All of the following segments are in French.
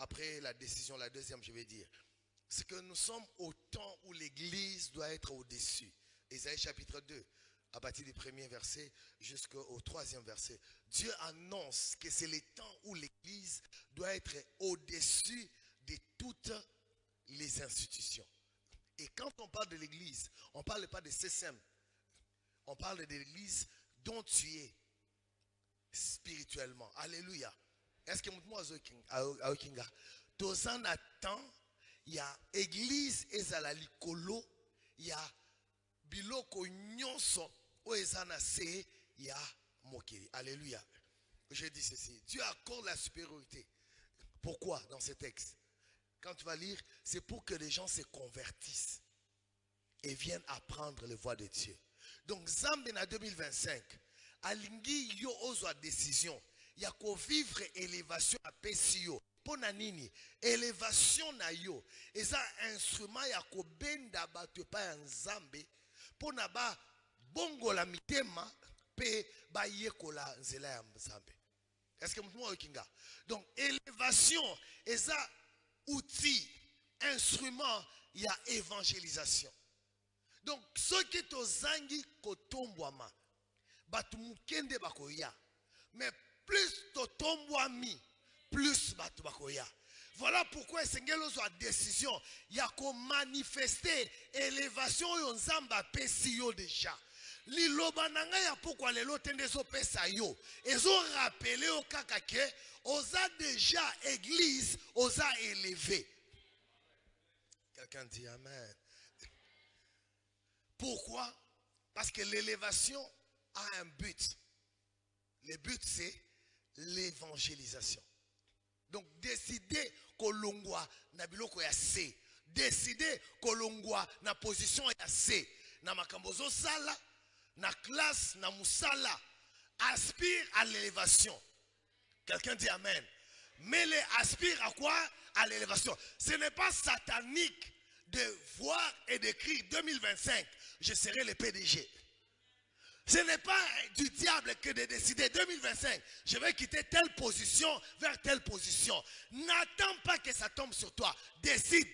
après la décision, la deuxième, je vais dire, c'est que nous sommes au temps où l'Église doit être au-dessus. Ésaïe chapitre 2, à partir du premier verset jusqu'au troisième verset. Dieu annonce que c'est le temps où l'Église doit être au-dessus de toutes les institutions. Et quand on parle de l'Église, on ne parle pas de CCM. On parle de l'Église dont tu es spirituellement. Alléluia. Est-ce que moi, Aokinga, Tozan attend, il y a Église ezala likolo, il y a biloko nyonso o ezana se, il y a mokili. Alléluia. Je dis ceci. Dieu accorde la supériorité. Pourquoi dans ce texte? Quand tu vas lire, c'est pour que les gens se convertissent et viennent apprendre les voies de Dieu. Donc, Zambena 2025, alingi yo ozwa décision, ya ko vivre élévation à pesio. Pona nini, élévation na yo, eza instrument ya ko benda bato pa ya Nzambe, pona ba bongo la mitema pe ba yekola nzela ya Nzambe. Est-ce que moi okinga? Donc, élévation, eza outil, instrument, il y a évangélisation. Donc, ceux qui sont zangi kotombwama, batu mukende bakoya. Mais plus totombwami, plus batu bakoya. Voilà pourquoi Sengelo a décision, il y a qu'on manifester élévation yon zamba pesi yo déjà. Liloba nanga ya pourquoi les lotende so pesa yo. Ils ont rappelé au kakake, osa déjà église, osa élevé. Quelqu'un dit amen. Pourquoi? Parce que l'élévation a un but. Le but, c'est l'évangélisation. Donc, décider kolongwa na biloko ya se. Décider kolongwa na position ya se. Na makambozo sala, na classe, na musala. Aspire à l'élévation. Quelqu'un dit amen. Mais les aspire à quoi? À l'élévation. Ce n'est pas satanique de voir et d'écrire 2025, je serai le PDG. Ce n'est pas du diable que de décider 2025, je vais quitter telle position vers telle position. N'attends pas que ça tombe sur toi. Décide.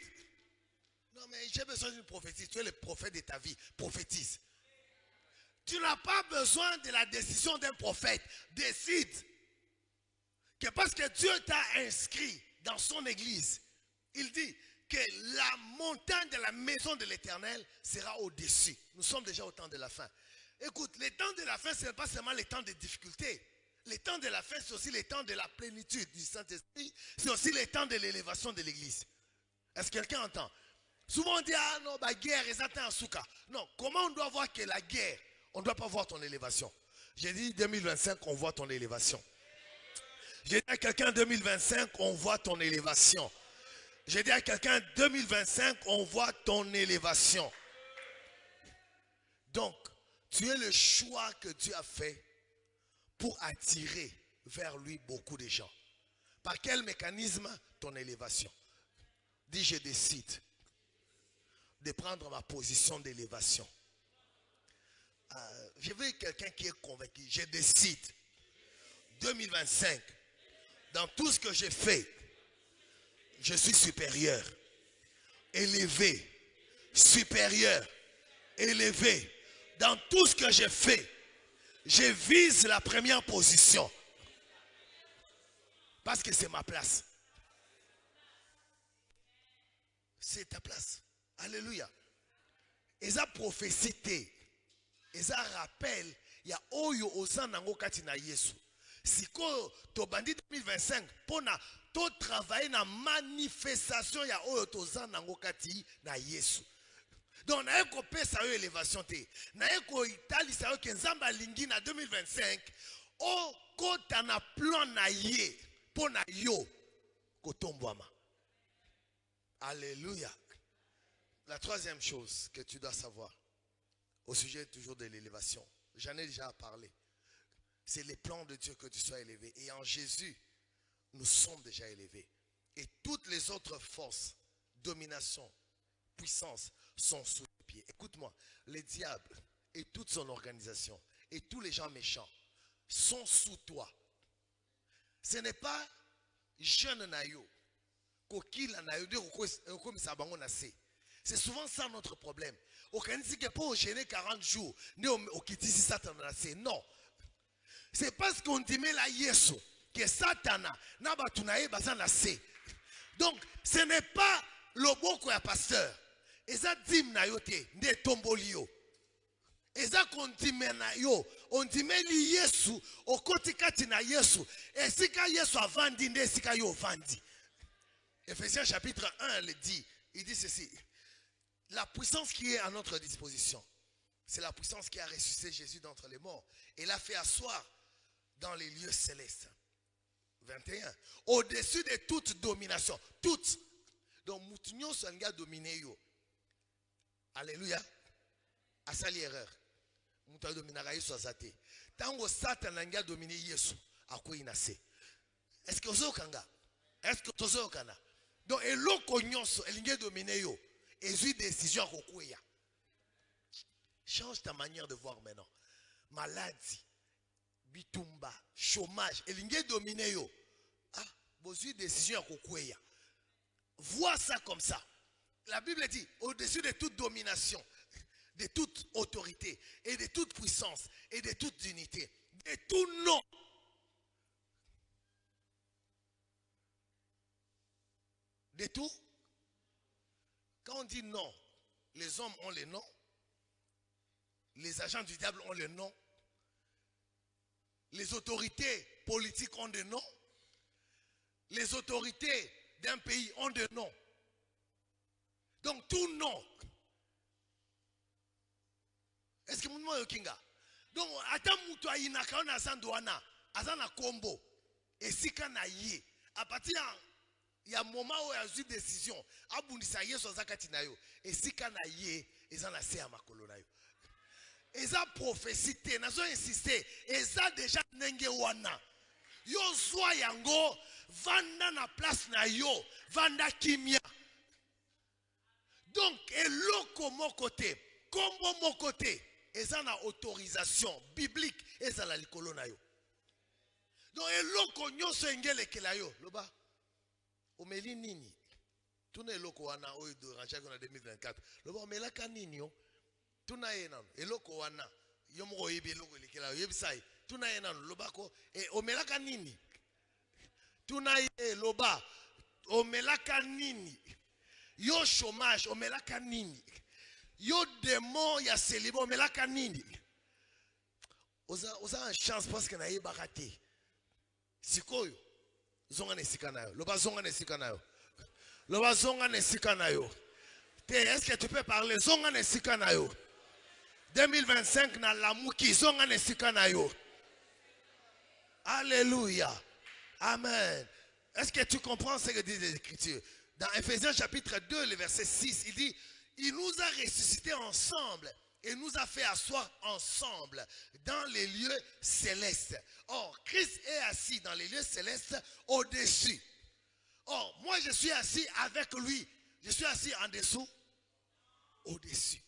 Non mais j'ai besoin d'une prophétie. Tu es le prophète de ta vie. Prophétise. Tu n'as pas besoin de la décision d'un prophète. Décide. Que parce que Dieu t'a inscrit dans son église, il dit que la montagne de la maison de l'Éternel sera au-dessus. Nous sommes déjà au temps de la fin. Écoute, le temps de la fin, ce n'est pas seulement le temps des difficultés. Le temps de la fin, c'est aussi le temps de la plénitude du Saint-Esprit. C'est aussi le temps de l'élévation de l'Église. Est-ce que quelqu'un entend? Souvent on dit, ah non, la guerre, ils attendent un souka. Non, comment on doit voir que la guerre, on ne doit pas voir ton élévation? J'ai dit 2025, on voit ton élévation. J'ai dit à quelqu'un 2025, on voit ton élévation. J'ai dit à quelqu'un 2025, on voit ton élévation. Donc, tu es le choix que Dieu a fait pour attirer vers lui beaucoup de gens. Par quel mécanisme? Ton élévation. Dis, je décide de prendre ma position d'élévation. Je veux quelqu'un qui est convaincu. Je décide 2025, dans tout ce que j'ai fait, je suis supérieur, élevé, supérieur, élevé. Dans tout ce que j'ai fait, je vise la première position. Parce que c'est ma place. C'est ta place. Alléluia. Et ça prophétie, et ça rappelle, il y a oyo osanango katina Yesu. Si to bandi 2025 pona to travailler na manifestation ya oyo tozanango kati na Yesu. Donc na eko pesa yo élévation te. Na eko itali sa yo ke Nzambe alingi na 2025 o kota na plan na ye pona yo kotombwama. Alléluia. La troisième chose que tu dois savoir au sujet toujours de l'élévation, j'en ai déjà parlé. C'est les plans de Dieu que tu sois élevé. Et en Jésus, nous sommes déjà élevés. Et toutes les autres forces, domination, puissance, sont sous tes pieds. Écoute-moi, le diable et toute son organisation et tous les gens méchants sont sous toi. Ce n'est pas jeune naïo. C'est souvent ça notre problème. Au gêner 40 jours, non. C'est parce qu'on dit mais la Yesu que Satana n'a pas tout naïe bazan la C. Donc ce n'est pas le boko ya pasteur. Eza dim na yote nde tombolio. Eza kontime na yo, on dit mais li Yesu okoti kati na Yesu. Esika Yesu avandi nde esika yo vandi. Ephésiens chapitre 1 le dit, il dit ceci. La puissance qui est à notre disposition, c'est la puissance qui a ressuscité Jésus d'entre les morts et l'a fait asseoir dans les lieux célestes. 21. Au-dessus de toute domination. Toute. Donc, Moutinho Sanga dominé yo. Alléluia. Asali erreur. Moutinho dominera yo azate. Tango Satan nga dominé Yesu. Ako inase. Est-ce que ozo kanga? Est-ce que ozo kana? Donc, eloko nyonso elinge dominé yo. Et décision kokuya. Change ta manière de voir maintenant. Maladie, bitumba, chômage, elinge dominé yo. Ah, bozu décision kokuya. Vois ça comme ça. La Bible dit au-dessus de toute domination, de toute autorité et de toute puissance et de toute unité, de tout nom. De tout. Quand on dit non, les hommes ont les noms, les agents du diable ont les noms, les autorités politiques ont des noms, les autorités d'un pays ont des noms. Donc tout nom. Est-ce que vous me dites donc, attends, moutoua inaka na sandoana, azana kombo, et si kana yé, à partir il y a un moment où il y a une décision, abundisa yeso zakati na yo, et si kana yé, ezana se amakolo na yo. Eza prophétie, nazo insister, eza déjà nenge wana. Yo zwa yango, vanda na place na yo, vanda kimia. Donc, eloko mon côté, kombo mon côté, eza na autorisation biblique, eza la likolo na yo. Donc, eloko nyonso engele kela yo, loba, omeli nini? Tuna eloko wana, oyo de ranchak en 2024. Loba, omelaka nini yo? Tuna enan, eloko wana, yomro yebi eloko lekela yo, yebisai. Tuna enan, loba ko, omelaka nini? Tuna ye, loba, omelaka nini? Yo chômage, omelaka nini? Yo démon, ya célibat, omelaka nini? Oza une chance parce que na ye bakate. Sikoyo, zonga nesika na yo. Loba zonga nesika na yo. Loba zonga nesika na yo. Est-ce que tu peux parler? Zonga nesika na yo. 2025 na lamuki, zonga nesika na yo. Alléluia. Amen. Est-ce que tu comprends ce que disent les Écritures? Dans Ephésiens chapitre 2, le verset 6, il dit, il nous a ressuscités ensemble et nous a fait asseoir ensemble dans les lieux célestes. Or, Christ est assis dans les lieux célestes au-dessus. Or, moi je suis assis avec lui. Je suis assis en dessous, au-dessus.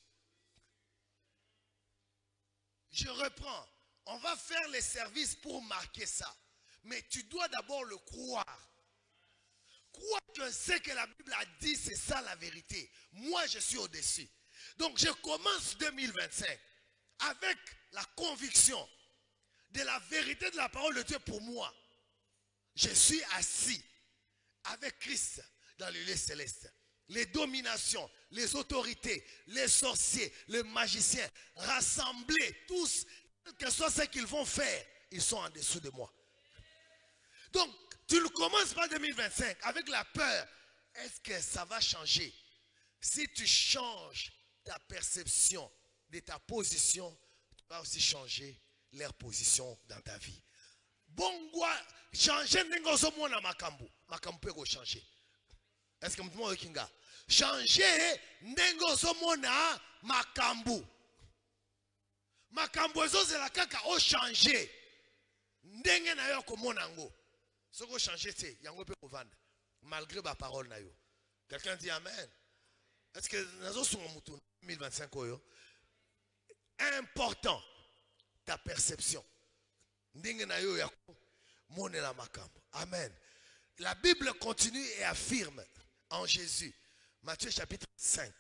Je reprends. On va faire les services pour marquer ça. Mais tu dois d'abord le croire. Crois que ce que la Bible a dit, c'est ça la vérité. Moi, je suis au-dessus. Donc, je commence 2025 avec la conviction de la vérité de la parole de Dieu pour moi. Je suis assis avec Christ dans les lieux célestes. Les dominations, les autorités, les sorciers, les magiciens, rassemblés, tous, quel que soit ce qu'ils vont faire, ils sont en dessous de moi. Donc, tu ne commences pas 2025 avec la peur. Est-ce que ça va changer? Si tu changes ta perception de ta position, tu vas aussi changer leur position dans ta vie. Bon, changer n'engozomo na makambu. Makambu peut changer. Est-ce que vous kinga? Changer n'engozomo na makambu. Makambu ezo zela kaka o changer. Ndenge na yo komona ngo. Ce que changer c'est yango peut vendre malgré ma parole na yo. Quelqu'un dit amen. Est-ce que nazo sunga mutu 2025 oyo? Important ta perception. Ndenge na yo ya monela makambo. Amen. la Bible continue et affirme en Jésus, Matthieu chapitre 5,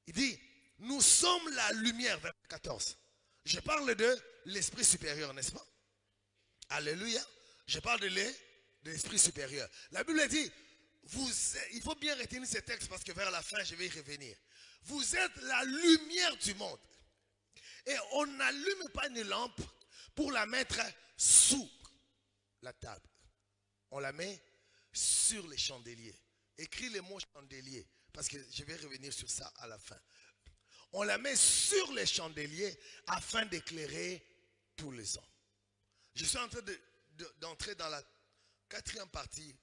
il dit, nous sommes la lumière, verset 14. Je parle de l'esprit supérieur, n'est-ce pas? Alléluia. Je parle de l'esprit supérieur. La Bible dit, il faut bien retenir ce texte parce que vers la fin, je vais y revenir. Vous êtes la lumière du monde. Et on n'allume pas une lampe pour la mettre sous la table. On la met sur les chandeliers. Écris le mot chandelier parce que je vais revenir sur ça à la fin. On la met sur les chandeliers afin d'éclairer tous les hommes. Je suis en train d'entrer dans la 4e partie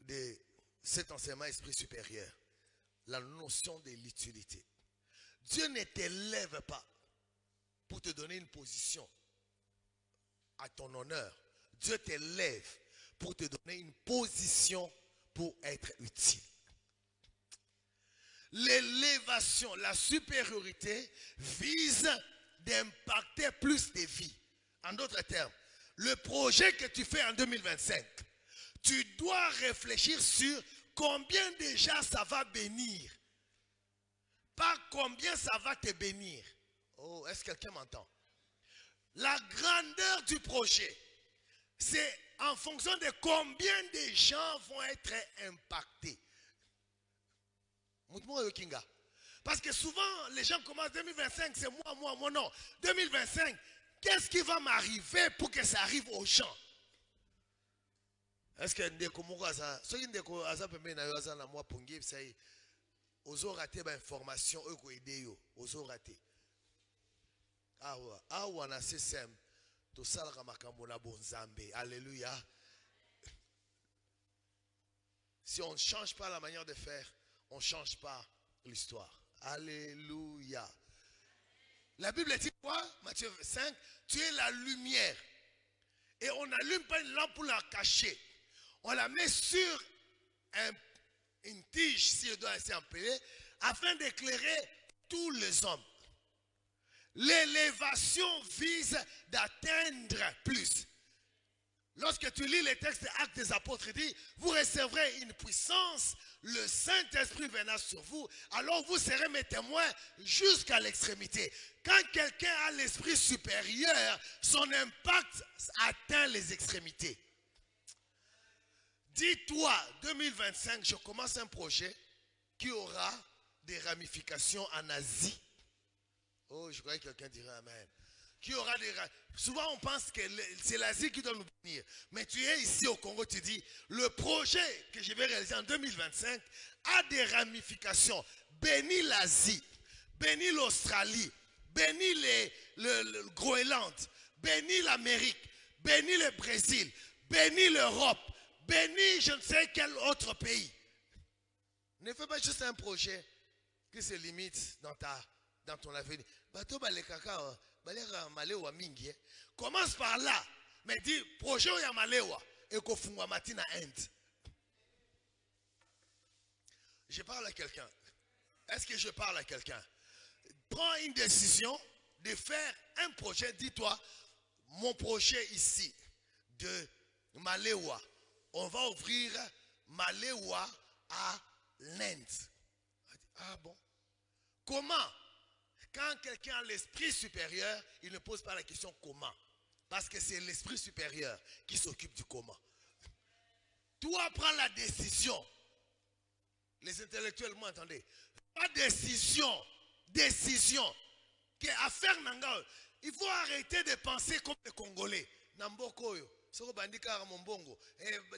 de cet enseignement esprit supérieur. La notion de l'utilité. Dieu ne t'élève pas pour te donner une position à ton honneur. Dieu t'élève pour te donner une position pour être utile. L'élévation, la supériorité vise d'impacter plus de vies. En d'autres termes, le projet que tu fais en 2025, tu dois réfléchir sur combien déjà ça va bénir. Pas combien ça va te bénir. Oh, est-ce que quelqu'un m'entend? La grandeur du projet, c'est en fonction de combien de gens vont être impactés. Parce que souvent, les gens commencent 2025, c'est moi, non. 2025, qu'est-ce qui va m'arriver pour que ça arrive aux gens? Est-ce que ndeko moko aza soki ndeko aza pembeni na yo aza na mwa pongi sai ozo rater ba information eux ko aider yo ozo rater awa na système to sala makambo na bonzambe. Alléluia. Si on ne change pas la manière de faire, on ne change pas l'histoire. Alléluia. La Bible dit quoi? Matthieu 5, tu es la lumière. Et on n'allume pas une lampe pour la cacher. On la met sur une tige, si je dois ainsi appeler, afin d'éclairer tous les hommes. L'élévation vise d'atteindre plus. Lorsque tu lis les textes des Actes des Apôtres, il dit, vous recevrez une puissance, le Saint-Esprit viendra sur vous, alors vous serez mes témoins jusqu'à l'extrémité. Quand quelqu'un a l'esprit supérieur, son impact atteint les extrémités. Dis-toi, 2025, je commence un projet qui aura des ramifications en Asie. Oh, je croyais que quelqu'un dirait Amen. Qui aura des... Souvent, on pense que c'est l'Asie qui doit nous bénir. Mais tu es ici au Congo, tu dis, le projet que je vais réaliser en 2025 a des ramifications. Bénis l'Asie, bénis l'Australie, bénis le Groenland, bénis l'Amérique, bénis le Brésil, bénis l'Europe, bénis je ne sais quel autre pays. Ne fais pas juste un projet qui se limite dans ton avenir. Commence par là, mais dis projet ya malewa et kofungwa matina end. Je parle à quelqu'un. Est-ce que je parle à quelqu'un? Prends une décision de faire un projet. Dis-toi, mon projet ici de Malewa, on va ouvrir Malewa à l'Inde. Ah bon? Comment? Quand quelqu'un a l'esprit supérieur, il ne pose pas la question comment. Parce que c'est l'esprit supérieur qui s'occupe du comment. Toi, prends la décision. Les intellectuels, moi, attendez. Pas décision. Décision. Affaire nanga. Il faut arrêter de penser comme les Congolais. Namboko yo. Soko bandika mombongo.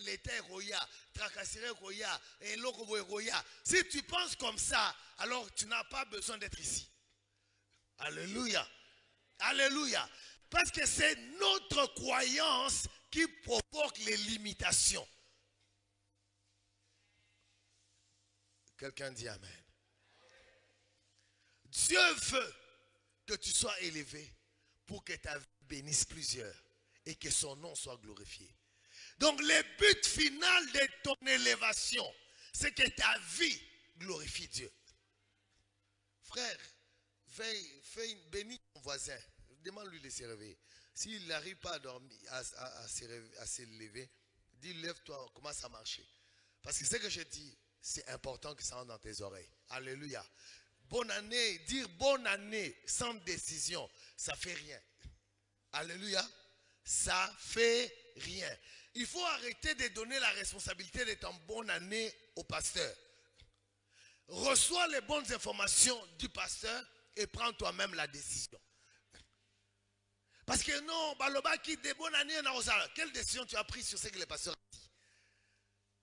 L'État est roya. Tracassiré roya. Et l'oko est roya. Si tu penses comme ça, alors tu n'as pas besoin d'être ici. Alléluia. Alléluia. Parce que c'est notre croyance qui provoque les limitations. Quelqu'un dit Amen. Dieu veut que tu sois élevé pour que ta vie bénisse plusieurs et que son nom soit glorifié. Donc le but final de ton élévation, c'est que ta vie glorifie Dieu. Frère, bénis ton voisin. Demande-lui de se réveiller. S'il n'arrive pas à dormir, à se lever, Dis, lève-toi, commence à marcher. Parce que ce que je dis, c'est important que ça rentre dans tes oreilles. Alléluia. Bonne année, dire bonne année sans décision, ça fait rien. Alléluia. Ça fait rien. Il faut arrêter de donner la responsabilité d'être en bonne année au pasteur. Reçois les bonnes informations du pasteur et prends toi-même la décision. Parce que non, Baloba qui dit bonne année, quelle décision tu as prise sur ce que le pasteur a dit?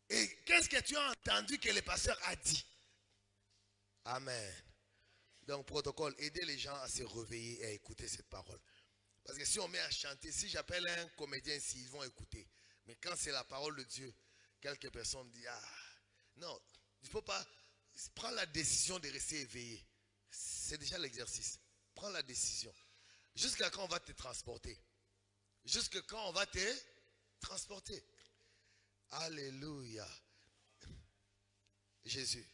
Et qu'est-ce que tu as entendu que le pasteur a dit? Amen. Donc, protocole, aider les gens à se réveiller et à écouter cette parole. Parce que si on met à chanter, si j'appelle un comédien ici, ils vont écouter. Mais quand c'est la parole de Dieu, quelques personnes disent, ah, non, il ne faut pas, prends la décision de rester éveillé. C'est déjà l'exercice. Prends la décision. Jusqu'à quand on va te transporter. Jusqu'à quand on va te transporter. Alléluia. Jésus.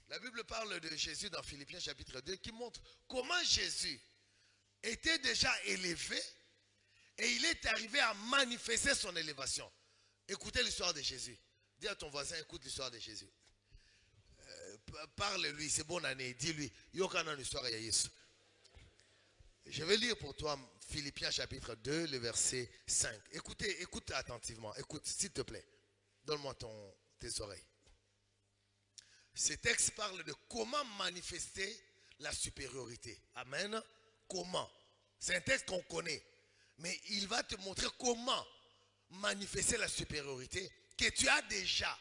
La Bible parle de Jésus dans Philippiens chapitre 2 qui montre comment Jésus était déjà élevé et il est arrivé à manifester son élévation. Écoutez l'histoire de Jésus. Dis à ton voisin, écoute l'histoire de Jésus. Parle-lui, c'est bonne année. Dis-lui, Yokana l'histoire de Jésus. Je vais lire pour toi Philippiens chapitre 2, le verset 5. Écoute attentivement. Écoute, s'il te plaît. Donne-moi tes oreilles. Ce texte parle de comment manifester la supériorité. Amen. Comment? C'est un texte qu'on connaît. Mais il va te montrer comment manifester la supériorité que tu as déjà.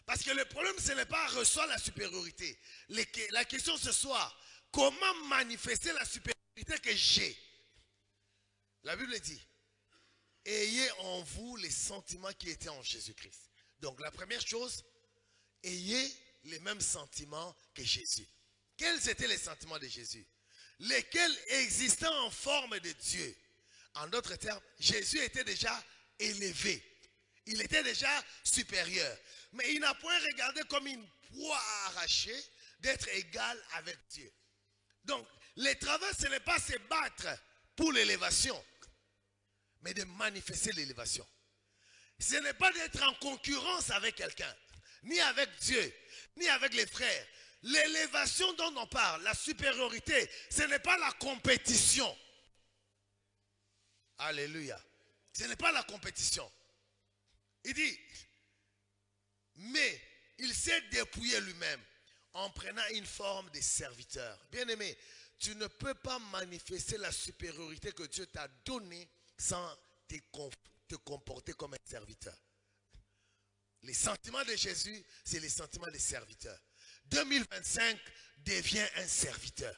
Parce que le problème, ce n'est pas recevoir la supériorité. La question ce soir, comment manifester la supériorité que j'ai? La Bible dit, ayez en vous les sentiments qui étaient en Jésus-Christ. Donc la première chose, ayez les mêmes sentiments que Jésus. Quels étaient les sentiments de Jésus? Lesquels existant en forme de Dieu. En d'autres termes, Jésus était déjà élevé. Il était déjà supérieur. Mais il n'a point regardé comme une proie à arracher d'être égal avec Dieu. Donc, le travail, ce n'est pas se battre pour l'élévation, mais de manifester l'élévation. Ce n'est pas d'être en concurrence avec quelqu'un, ni avec Dieu, ni avec les frères. L'élévation dont on parle, la supériorité, ce n'est pas la compétition. Alléluia. Ce n'est pas la compétition. Il dit, mais il s'est dépouillé lui-même en prenant une forme de serviteur. Bien-aimé, tu ne peux pas manifester la supériorité que Dieu t'a donnée sans te comporter comme un serviteur. Les sentiments de Jésus, c'est les sentiments des serviteurs. 2025 devient un serviteur.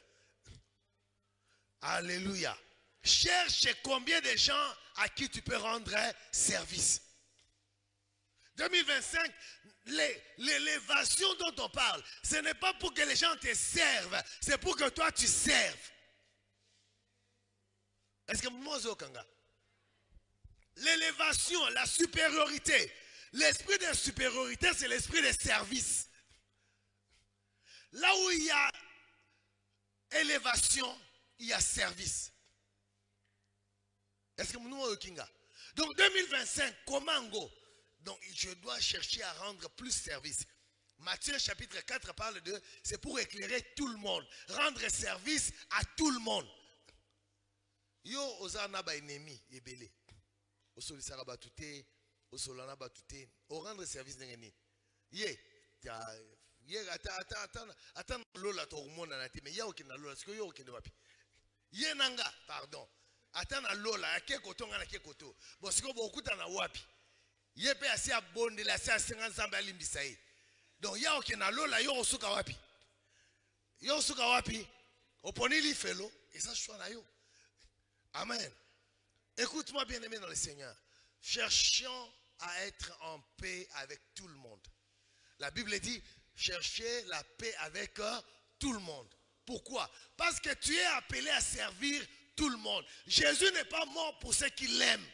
Alléluia. Cherche combien de gens à qui tu peux rendre service. 2025, l'élévation dont on parle, ce n'est pas pour que les gens te servent, c'est pour que toi tu serves. Est-ce que moi je Kanga? L'élévation, la supériorité. L'esprit de supériorité, c'est l'esprit de service. Là où il y a élévation, il y a service. Est-ce que nous sommes Kinga? Donc 2025, comment go? Donc je dois chercher à rendre plus service. Matthieu chapitre 4 parle de, c'est pour éclairer tout le monde. Rendre service à tout le monde. Yo ozana ba ennemi ebele. Osolisaka batute, osolana batute, o rendre service n'engeni. Attends lola to umona na te mais ya okina lola siko yo okina wapi. Ye nanga, pardon. Attends lola ake koto ngana ke koto. Bon siko bokuta na wapi. Ye pe asi abonde la asi asenga nzambe alimbisa ye. Donc ya okina lola yo osuka wapi. Yo osuka wapi. Oponi li felo et ça choix na yo. Amen. Écoute-moi bien-aimé dans le Seigneur. Cherchons à être en paix avec tout le monde. La Bible dit, cherchez la paix avec tout le monde. Pourquoi? Parce que tu es appelé à servir tout le monde. Jésus n'est pas mort pour ceux qui l'aiment.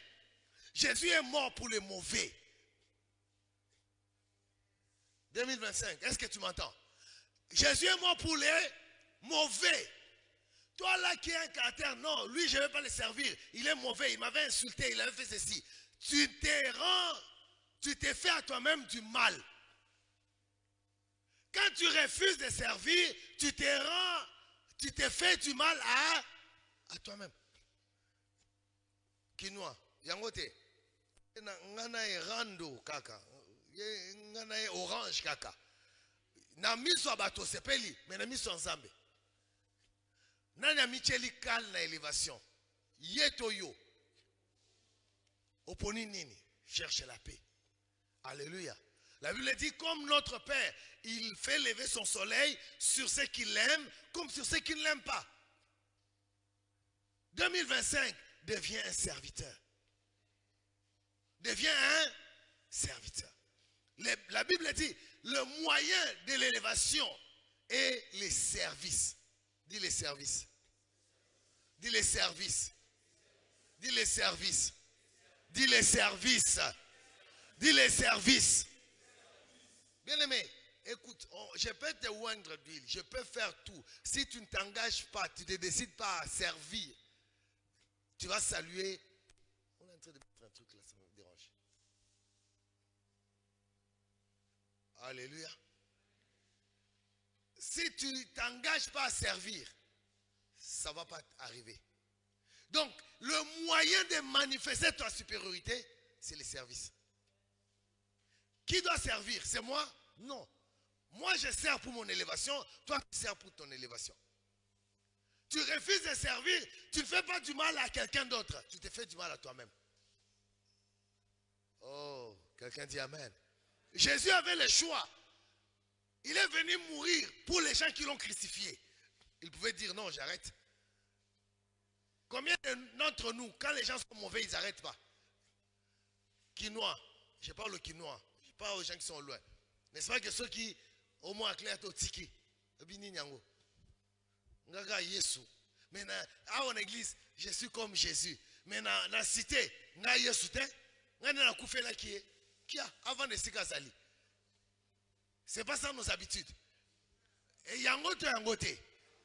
Jésus est mort pour les mauvais. 2025, est-ce que tu m'entends? Jésus est mort pour les mauvais. Toi là qui as un caractère, non, lui je ne vais pas le servir. Il est mauvais, il m'avait insulté, il avait fait ceci. Tu tu te fais à toi-même du mal. Quand tu refuses de servir, tu te fais du mal à toi-même. Kinois, yangote. Ngana e rando kaka. Ngana e orange kaka. Na miso abato sepeli, mais na miso nzambe. Nani a micheli kal na élévation. Yeto yo. Oponi nini? Cherche la paix. Alléluia. La Bible dit, comme notre Père, il fait lever son soleil sur ceux qui l'aiment, comme sur ceux qui ne l'aiment pas. 2025, deviens un serviteur. Deviens un serviteur. La Bible dit, le moyen de l'élévation est les services. Dis les services. Dis les services. Dis les services. Dis les services. Dis les services. Bien-aimé, écoute, je peux te oindre d'huile, je peux faire tout. Si tu ne t'engages pas, tu ne te décides pas à servir, tu vas saluer. On est en train de mettre un truc là, ça me dérange. Alléluia. Si tu ne t'engages pas à servir, ça ne va pas arriver. Donc, le moyen de manifester ta supériorité, c'est les services. Qui doit servir? C'est moi? Non. Moi, je sers pour mon élévation. Toi, tu sers pour ton élévation. Tu refuses de servir. Tu ne fais pas du mal à quelqu'un d'autre. Tu te fais du mal à toi-même. Oh, quelqu'un dit Amen. Jésus avait le choix. Il est venu mourir pour les gens qui l'ont crucifié. Il pouvait dire non, j'arrête. Combien d'entre nous, quand les gens sont mauvais, ils n'arrêtent pas? Quinois. Je parle au quinois. Je parle aux gens qui sont loin. N'est-ce pas que ceux qui, au moins, clair au tiki, mais à en église, je suis comme Jésus. Mais dans la cité, avant de Sikazali. C'est pas ça nos habitudes. Et yangote.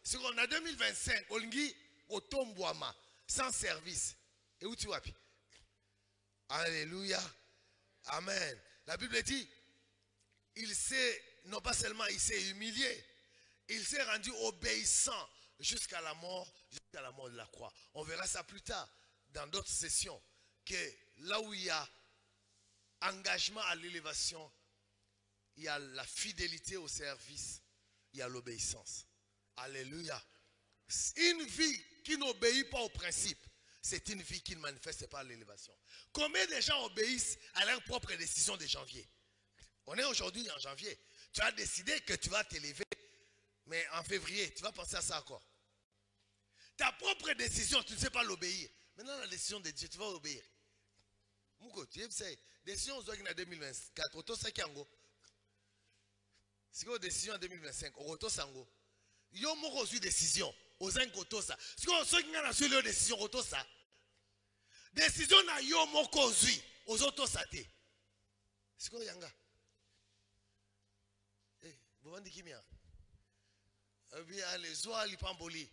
Si on a 2025, on dit au tombouama, sans service. Et où tu vas? Alléluia. Amen. La Bible dit, il s'est, non pas seulement il s'est humilié, il s'est rendu obéissant jusqu'à la mort de la croix. On verra ça plus tard dans d'autres sessions, que là où il y a engagement à l'élévation, il y a la fidélité au service, il y a l'obéissance. Alléluia. Une vie qui n'obéit pas au principe, c'est une vie qui ne manifeste pas l'élévation. Combien de gens obéissent à leur propre décision de janvier? On est aujourd'hui en janvier. Tu as décidé que tu vas t'élever, mais en février, tu vas penser à ça encore. Ta propre décision, tu ne sais pas l'obéir. Maintenant, la décision de Dieu, tu vas obéir. Mouko, tu sais, décision en 2024, auto sakiango. Si vous avez une décision en 2025, auto sango. Yo moko une décision, aux incotos ça. Si vous avez une décision, auto ça. Décision na yo moko zui, aux autos saté. Si vous yanga. Vous vendez qui mia? Les oies lipamboli.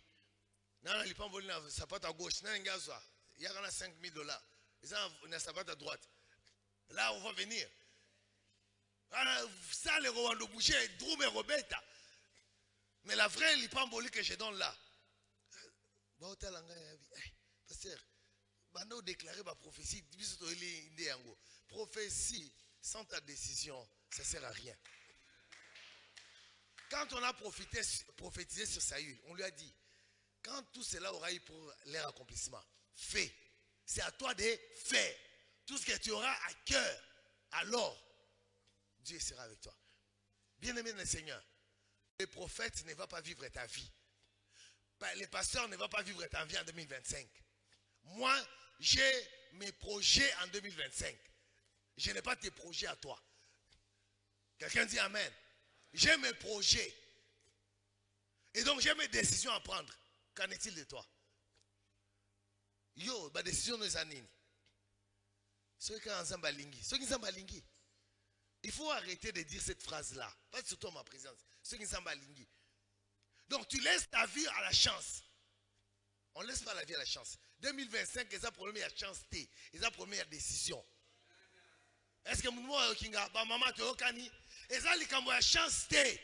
Nana lipamboli na sapate à gauche, na ngazwa. Il y a $5,000. Ils ont une sapate à droite. Là, on va venir. Ça, les Rwando boucher, Droum et Robeta. Mais la vraie lipamboli que je donne là. Pasteur, bando déclarer ma prophétie. Prophétie sans ta décision, ça ne sert à rien. Quand on a prophétisé sur Saül, on lui a dit, quand tout cela aura eu pour leur accomplissement, fais. C'est à toi de faire. Tout ce que tu auras à cœur, alors, Dieu sera avec toi. Bien-aimé le Seigneur, le prophète ne va pas vivre ta vie. Les pasteurs ne vont pas vivre ta vie en 2025. Moi, j'ai mes projets en 2025. Je n'ai pas tes projets à toi. Quelqu'un dit Amen. J'ai mes projets. Et donc j'ai mes décisions à prendre. Qu'en est-il de toi? Yo, ma décision nous anime. Ceux qui sont balingi. Il faut arrêter de dire cette phrase-là. Pas surtout ma présence. Ceux qui sont balingi. Donc tu laisses ta vie à la chance. On ne laisse pas la vie à la chance. 2025, ils ont problème à chance. Ils ont problème à décision. Est-ce que moi kinga ba maman te okani ezali kambo ya chance te.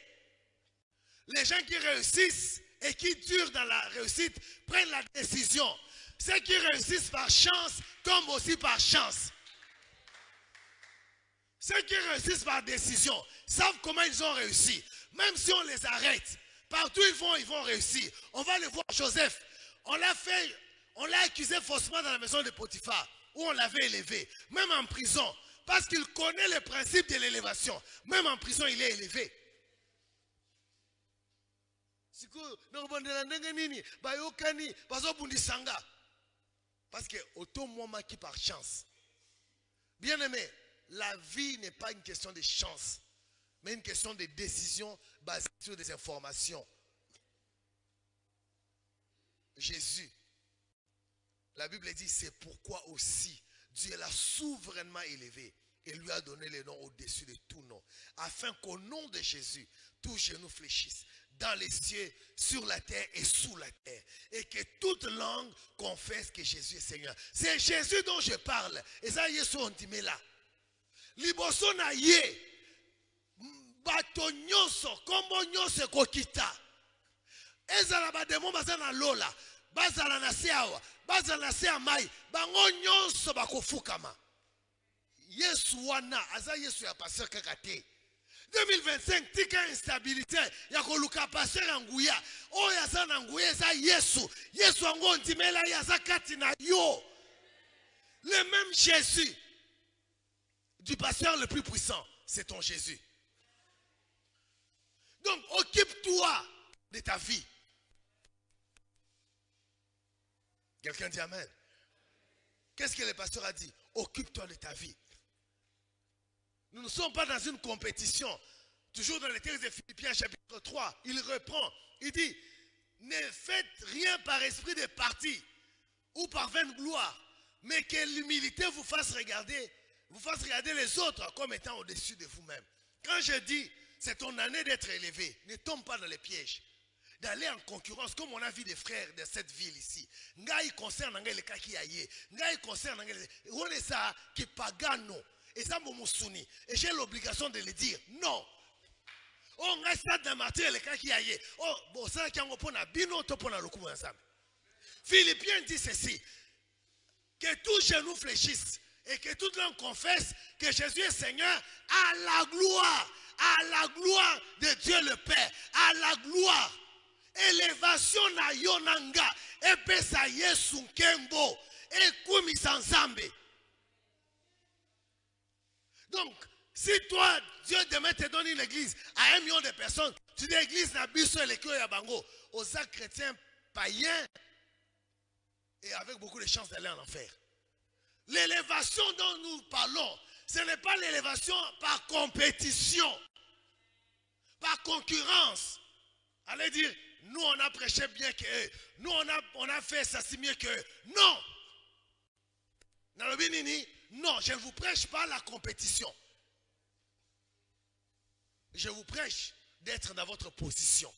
Les gens qui réussissent et qui durent dans la réussite prennent la décision. Ceux qui réussissent par chance tombent aussi par chance. Ceux qui réussissent par décision savent comment ils ont réussi. Même si on les arrête, partout ils vont réussir. On va les voir. Joseph, on l'a accusé faussement dans la maison de Potiphar, où on l'avait élevé, même en prison, parce qu'il connaît le principe de l'élévation. Même en prison, il est élevé. Parce que auto moment qui par chance. Bien aimé, la vie n'est pas une question de chance, mais une question de décision basée sur des informations. Jésus, la Bible dit, c'est pourquoi aussi Dieu l'a souverainement élevé et lui a donné le nom au-dessus de tout nom, afin qu'au nom de Jésus, tous genoux fléchissent dans les cieux, sur la terre et sous la terre, et que toute langue confesse que Jésus est Seigneur. C'est Jésus dont je parle. Et ça, Yesu on dit là. Liboso na ye, bato nyonso, kombo nyonso kokita. Ezala ba demo bazana lola, bazala na se awa, bazala na se amai, bango nyonso bakofukama. Yesu wana, aza Yesu ya pasteur kakate. 2025, tika instabilité, ya koluka pasteur anguya. O ya sana anguya za Yesu. Yesu ango ntimela ya za kati na yo. Le même Jésus du pasteur le plus puissant, c'est ton Jésus. Donc, occupe-toi de ta vie. Quelqu'un dit Amen. Qu'est-ce que le pasteur a dit? Occupe-toi de ta vie. Nous ne sommes pas dans une compétition. Toujours dans les textes de Philippiens chapitre 3, il reprend. Il dit, ne faites rien par esprit de parti ou par vaine gloire, mais que l'humilité vous fasse regarder les autres comme étant au-dessus de vous-même. Quand je dis, c'est ton année d'être élevé, ne tombe pas dans les pièges. D'aller en concurrence, comme on a vu des frères de cette ville ici. Ngai concerne les kaki aye. Ngai concerne les. On est ça qui pagano. Et ça, Momoussouni. Et j'ai l'obligation de le dire. Non. On reste dans le martyr les kaki aye. Oh, bon, ça qui en opone à bino, topona le coup ensemble. Philippiens dit ceci. Que tout genou fléchisse et que toute langue confesse que Jésus est Seigneur à la gloire de Dieu le Père, à la gloire. Élévation na yonanga epesa Yesu nkembo ekumi sanzambe. Donc, si toi, Dieu demain te donne une église à 1 million de personnes, tu dis église na biso et l'école ya bango, aux chrétiens païens et avec beaucoup de chances d'aller en enfer. L'élévation dont nous parlons, ce n'est pas l'élévation par compétition, par concurrence. Allez dire, nous on a prêché bien qu'eux, nous on a fait ça si mieux qu'eux. Non! Non, je ne vous prêche pas la compétition. Je vous prêche d'être dans votre position.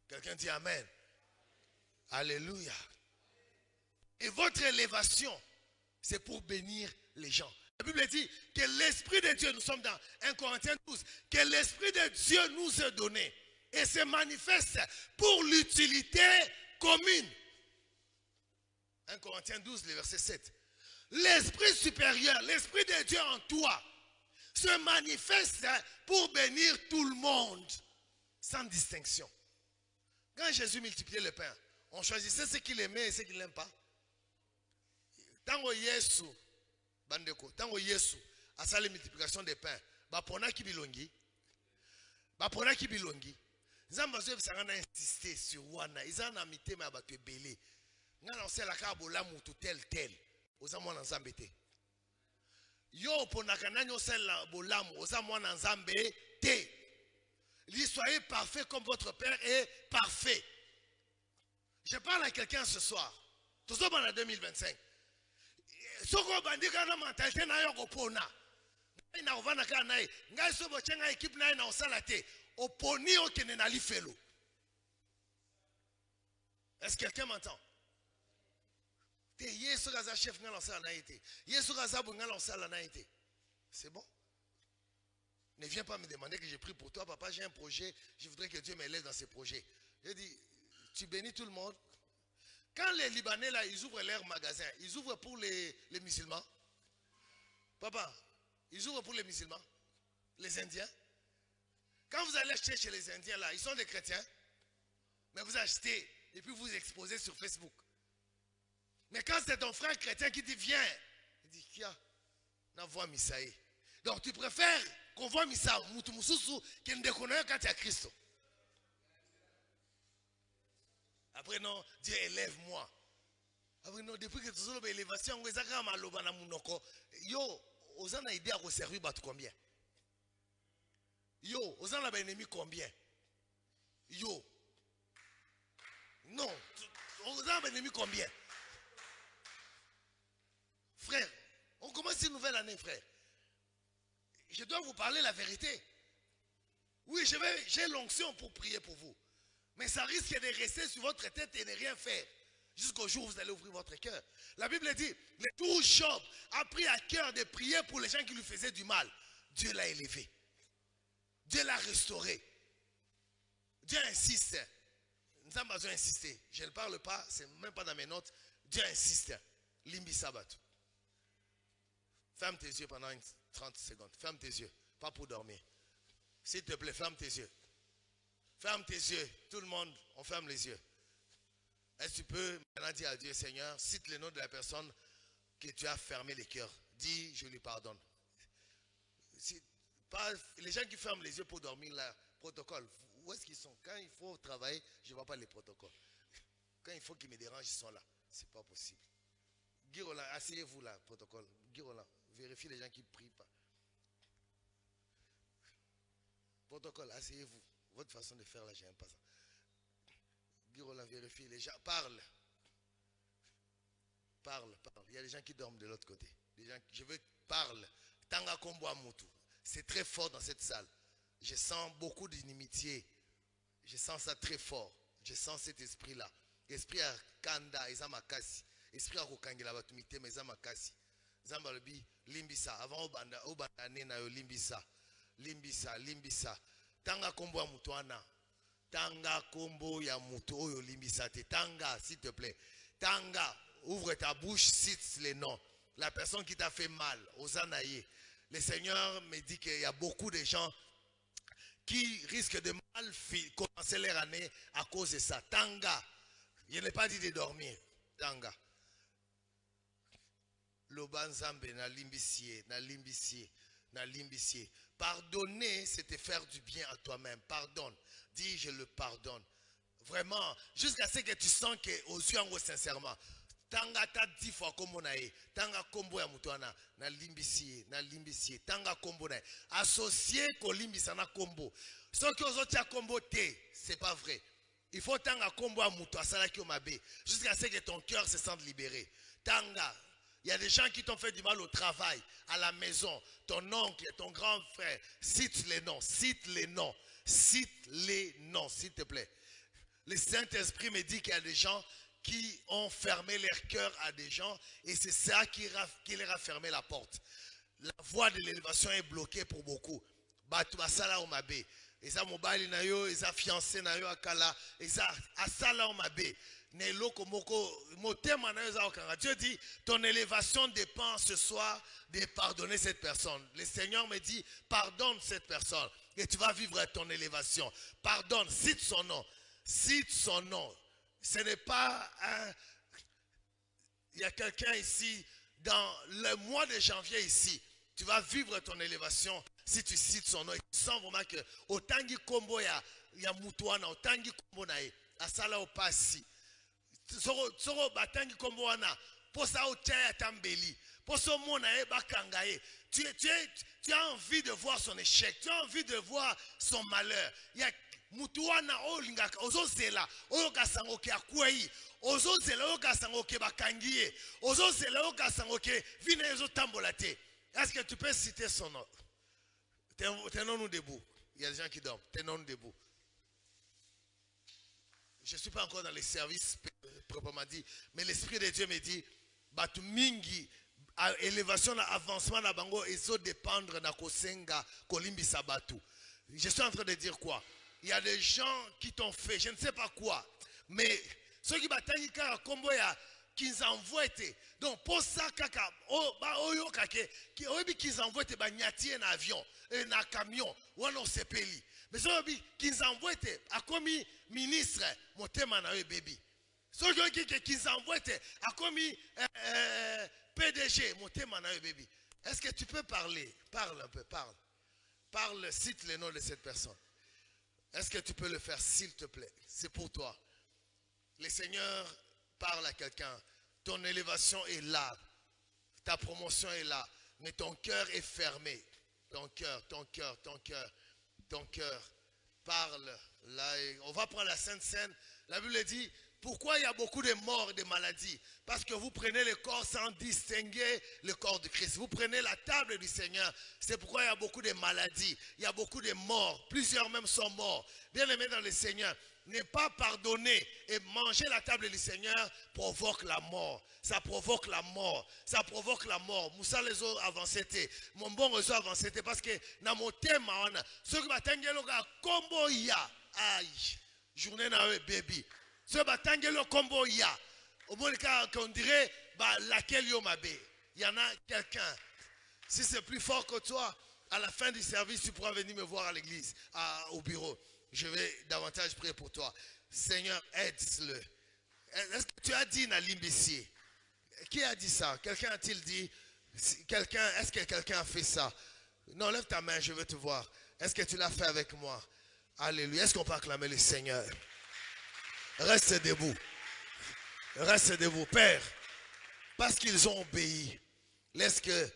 Quelqu'un dit Amen. Alléluia. Et votre élévation, c'est pour bénir les gens. La Bible dit que l'Esprit de Dieu, nous sommes dans 1 Corinthiens 12, que l'Esprit de Dieu nous est donné et se manifeste pour l'utilité commune. 1 Corinthiens 12, le verset 7. L'Esprit supérieur, l'Esprit de Dieu en toi, se manifeste pour bénir tout le monde, sans distinction. Quand Jésus multipliait le pain, on choisissait ce qu'il aimait et ce qu'il n'aime pas. Tango Yesu, bandeko, tango Yesu, a sa multiplication des pains, bapona ki bilongi, bapona ki bilongi. Nzamba zo bisanga insister sur wana, izana mitema ya bato ebele. Ngana osela ka bolamu to tel. Oza mwana nzambe te. Yo ponaka nani osela bolamu, oza mwana nzambe te. Lui soyez parfait comme votre Père est parfait. Je parle à quelqu'un ce soir. Tout ça en 2025. Soko bandika na mentalité na yo kopona. Na ovana ka nae. Ngai so bochenga équipe na na osala te. Oponi o kene na lifelo. Est-ce que quelqu'un m'entend? Te Yesu gaza chef ngala osala na été. Yesu gaza bu ngala osala na été. C'est bon. Ne viens pas me demander que j'ai pris pour toi, papa, j'ai un projet, je voudrais que Dieu m'élève dans ces projets. J'ai dit, tu bénis tout le monde. Quand les Libanais, là, ils ouvrent leur magasin, ils ouvrent pour les musulmans. Papa, ils ouvrent pour les musulmans, les Indiens. Quand vous allez acheter chez les Indiens, là, ils sont des chrétiens, mais vous achetez et puis vous exposez sur Facebook. Mais quand c'est ton frère chrétien qui dit, viens, il dit, kia, na voix Misaï. Donc tu préfères qu'on voit Misa, Moutumususu, qu'il ne connaît quand il y a Christ. Après non, Dieu élève-moi. Après non, depuis que tu as l'élévation, on a maloba na munoko. Yo, on a idée à servir battu combien? Yo, on a ennemi combien? Yo. Non, on a ennemi combien? Frère, on commence une nouvelle année, frère. Je dois vous parler la vérité. Oui, j'ai l'onction pour prier pour vous. Mais ça risque de rester sur votre tête et de rien faire. Jusqu'au jour où vous allez ouvrir votre cœur. La Bible dit, le tout Job a pris à cœur de prier pour les gens qui lui faisaient du mal. Dieu l'a élevé. Dieu l'a restauré. Dieu insiste. Nous n'avons pas besoin d'insister. Je ne parle pas, c'est même pas dans mes notes. Dieu insiste. Limbi Sabbat. Ferme tes yeux pendant 30 secondes. Ferme tes yeux. Pas pour dormir. S'il te plaît, ferme tes yeux. Ferme tes yeux. Tout le monde, on ferme les yeux. Est-ce que tu peux maintenant dire à Dieu, Seigneur, cite le nom de la personne que tu as fermé les cœurs. Dis, je lui pardonne. Pas, les gens qui ferment les yeux pour dormir, là, protocole, où est-ce qu'ils sont? Quand il faut travailler, je ne vois pas les protocoles. Quand il faut qu'ils me dérangent, ils sont là. Ce n'est pas possible. Guirola, asseyez-vous là, protocole. Guirola, vérifiez les gens qui ne prient pas. Protocole, asseyez-vous. Votre façon de faire là, j'aime pas ça. Guirola, vérifie les gens. Parle. Parle, parle. Il y a des gens qui dorment de l'autre côté. Des gens, je veux parle. Tanga Kombo Amutu. C'est très fort dans cette salle. Je sens beaucoup d'inimitié. Je sens ça très fort. Je sens cet esprit-là. Esprit à Kanda, Ezamakasi. Esprit à Kokangela Batumite, Mezamakasi. Zambalobi, Limbisa. Avant Obanda Nena yo Limbisa. Limbisa, Limbisa. Tanga Kombo Amutuana. Tanga Kombo ya Mutu Oyo Limbisa. Tanga, s'il te plaît. Tanga, ouvre ta bouche, cite les noms. La personne qui t'a fait mal, Osanaye. Le Seigneur me dit qu'il y a beaucoup de gens qui risquent de mal commencer leur année à cause de ça. Tanga, je n'ai pas dit de dormir. Tanga. Lobanzambe na limbissier, na limbissier, na limbissier. Pardonner, c'est te faire du bien à toi-même. Pardonne. Dis, je le pardonne. Vraiment, jusqu'à ce que tu sens que aux yeux en haut sincèrement. Tanga ta 10 fois comme on a. Tanga kombo ya mutuana na limbissier, na limbissier. Tanga kombo na. Associé ko limbisana kombo. Ce que aux autres kombo te, c'est pas vrai. Il faut tanga kombo ya mutu asala ki omabe jusqu'à ce que ton cœur se sente libéré. Tanga. Il y a des gens qui t'ont fait du mal au travail, à la maison, ton oncle, ton grand frère. Cite les noms, cite les noms, cite les noms, s'il te plaît. Le Saint-Esprit me dit qu'il y a des gens qui ont fermé leur cœur à des gens et c'est ça qui leur a fermé la porte. La voie de l'élévation est bloquée pour beaucoup. Batu asala omabe. Et ça mobile na yo, et ça fiancé na yo akala, et ça asala omabe. Dieu dit, ton élévation dépend ce soir de pardonner cette personne. Le Seigneur me dit, pardonne cette personne et tu vas vivre ton élévation. Pardonne, cite son nom. Cite son nom. Ce n'est pas un... Il y a quelqu'un ici, dans le mois de janvier ici, tu vas vivre ton élévation si tu cites son nom. Et tu sens vraiment que Otangi Kombo ya Mutuana, Otangi Kombo nae, Asala Opasi. Soro batangi kombo wana posa ochaya tambeli poso mona e bakangaye tu as envie de voir son échec, tu as envie de voir son malheur. Ya mutu wana olingaka ozozela oyo kasango ke akwei ozozela oyo kasango ke bakangiye ozozela oyo kasango ke vine ezo tambola te. Est-ce que tu peux citer son nom? Tenons-nous debout. Il y a des gens qui dorment. Tenons-nous debout. Je ne suis pas encore dans les services proprement dit, mais l'Esprit de Dieu me dit, Batu Mingi, élévation, avancement, na bango, ils ont dépendre na kosenga, kolimbi sabatu. Je suis en train de dire quoi? Il y a des gens qui t'ont fait, je ne sais pas quoi, mais ceux qui battent kaka kombo ya qu'ils envoient. Donc pour ça kaka oyo kake qu'ils envoient ba nyati en avion et na camion ou non sepeli. Mais ceux qu'ils envoient a commis ministre motema na baby. Ceux qu'ils envoient a commis PDG motema na baby. Est-ce que tu peux parler? Parle un peu, parle. Parle, cite le nom de cette personne. Est-ce que tu peux le faire, s'il te plaît? C'est pour toi. Le Seigneur parle à quelqu'un. Ton élévation est là. Ta promotion est là. Mais ton cœur est fermé. Ton cœur. Parle. Là, on va prendre la Sainte Seine. La Bible dit, pourquoi il y a beaucoup de morts et de maladies? Parce que vous prenez le corps sans distinguer le corps de Christ. Vous prenez la table du Seigneur. C'est pourquoi il y a beaucoup de maladies. Il y a beaucoup de morts. Plusieurs même sont morts. Bien-aimés dans le Seigneur, ne pas pardonner et manger la table du Seigneur provoque la mort. Ça provoque la mort. Ça provoque la mort. Moussa les autres avancés. Mon bon réseau avancé. Parce que dans mon thème, ceux qui m'attendent, combo ya. Aïe. Journée na baby. Ce batangelo combo ya. Au moins qu'on dirait laquelle yo mabé. Il y en a quelqu'un. Si c'est plus fort que toi, à la fin du service, tu pourras venir me voir à l'église, au bureau. Je vais davantage prier pour toi. Seigneur, aide-le. Est-ce que tu as dit Nalimbici? Qui a dit ça? Quelqu'un a-t-il dit? Est-ce que quelqu'un a fait ça? Non, lève ta main, je veux te voir. Est-ce que tu l'as fait avec moi? Alléluia. Est-ce qu'on peut acclamer le Seigneur? Reste debout. Reste debout. Père, parce qu'ils ont obéi, laisse que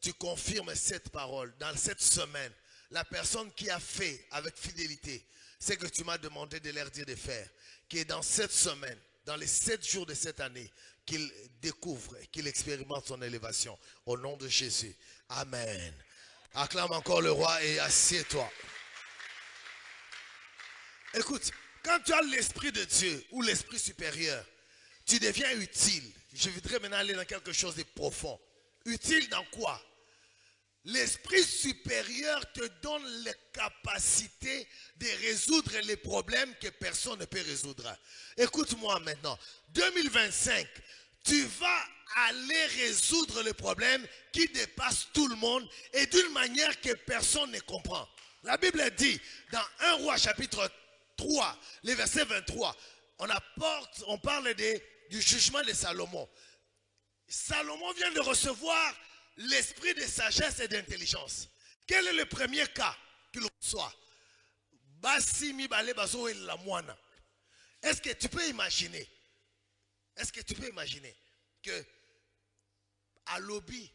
tu confirmes cette parole dans cette semaine. La personne qui a fait avec fidélité ce que tu m'as demandé de leur dire de faire, qui est dans cette semaine, dans les 7 jours de cette année, qu'il découvre, qu'il expérimente son élévation. Au nom de Jésus. Amen. Acclame encore le roi et assieds-toi. Écoute, quand tu as l'Esprit de Dieu ou l'Esprit supérieur, tu deviens utile. Je voudrais maintenant aller dans quelque chose de profond. Utile dans quoi? L'Esprit supérieur te donne les capacités de résoudre les problèmes que personne ne peut résoudre. Écoute-moi maintenant. 2025, tu vas aller résoudre les problèmes qui dépassent tout le monde et d'une manière que personne ne comprend. La Bible dit dans 1 Roi chapitre 3, le verset 23, on parle du jugement de Salomon. Salomon vient de recevoir l'esprit de sagesse et d'intelligence. Quel est le premier cas qu'il reçoit? Est-ce que tu peux imaginer? Est-ce que tu peux imaginer que à lobby,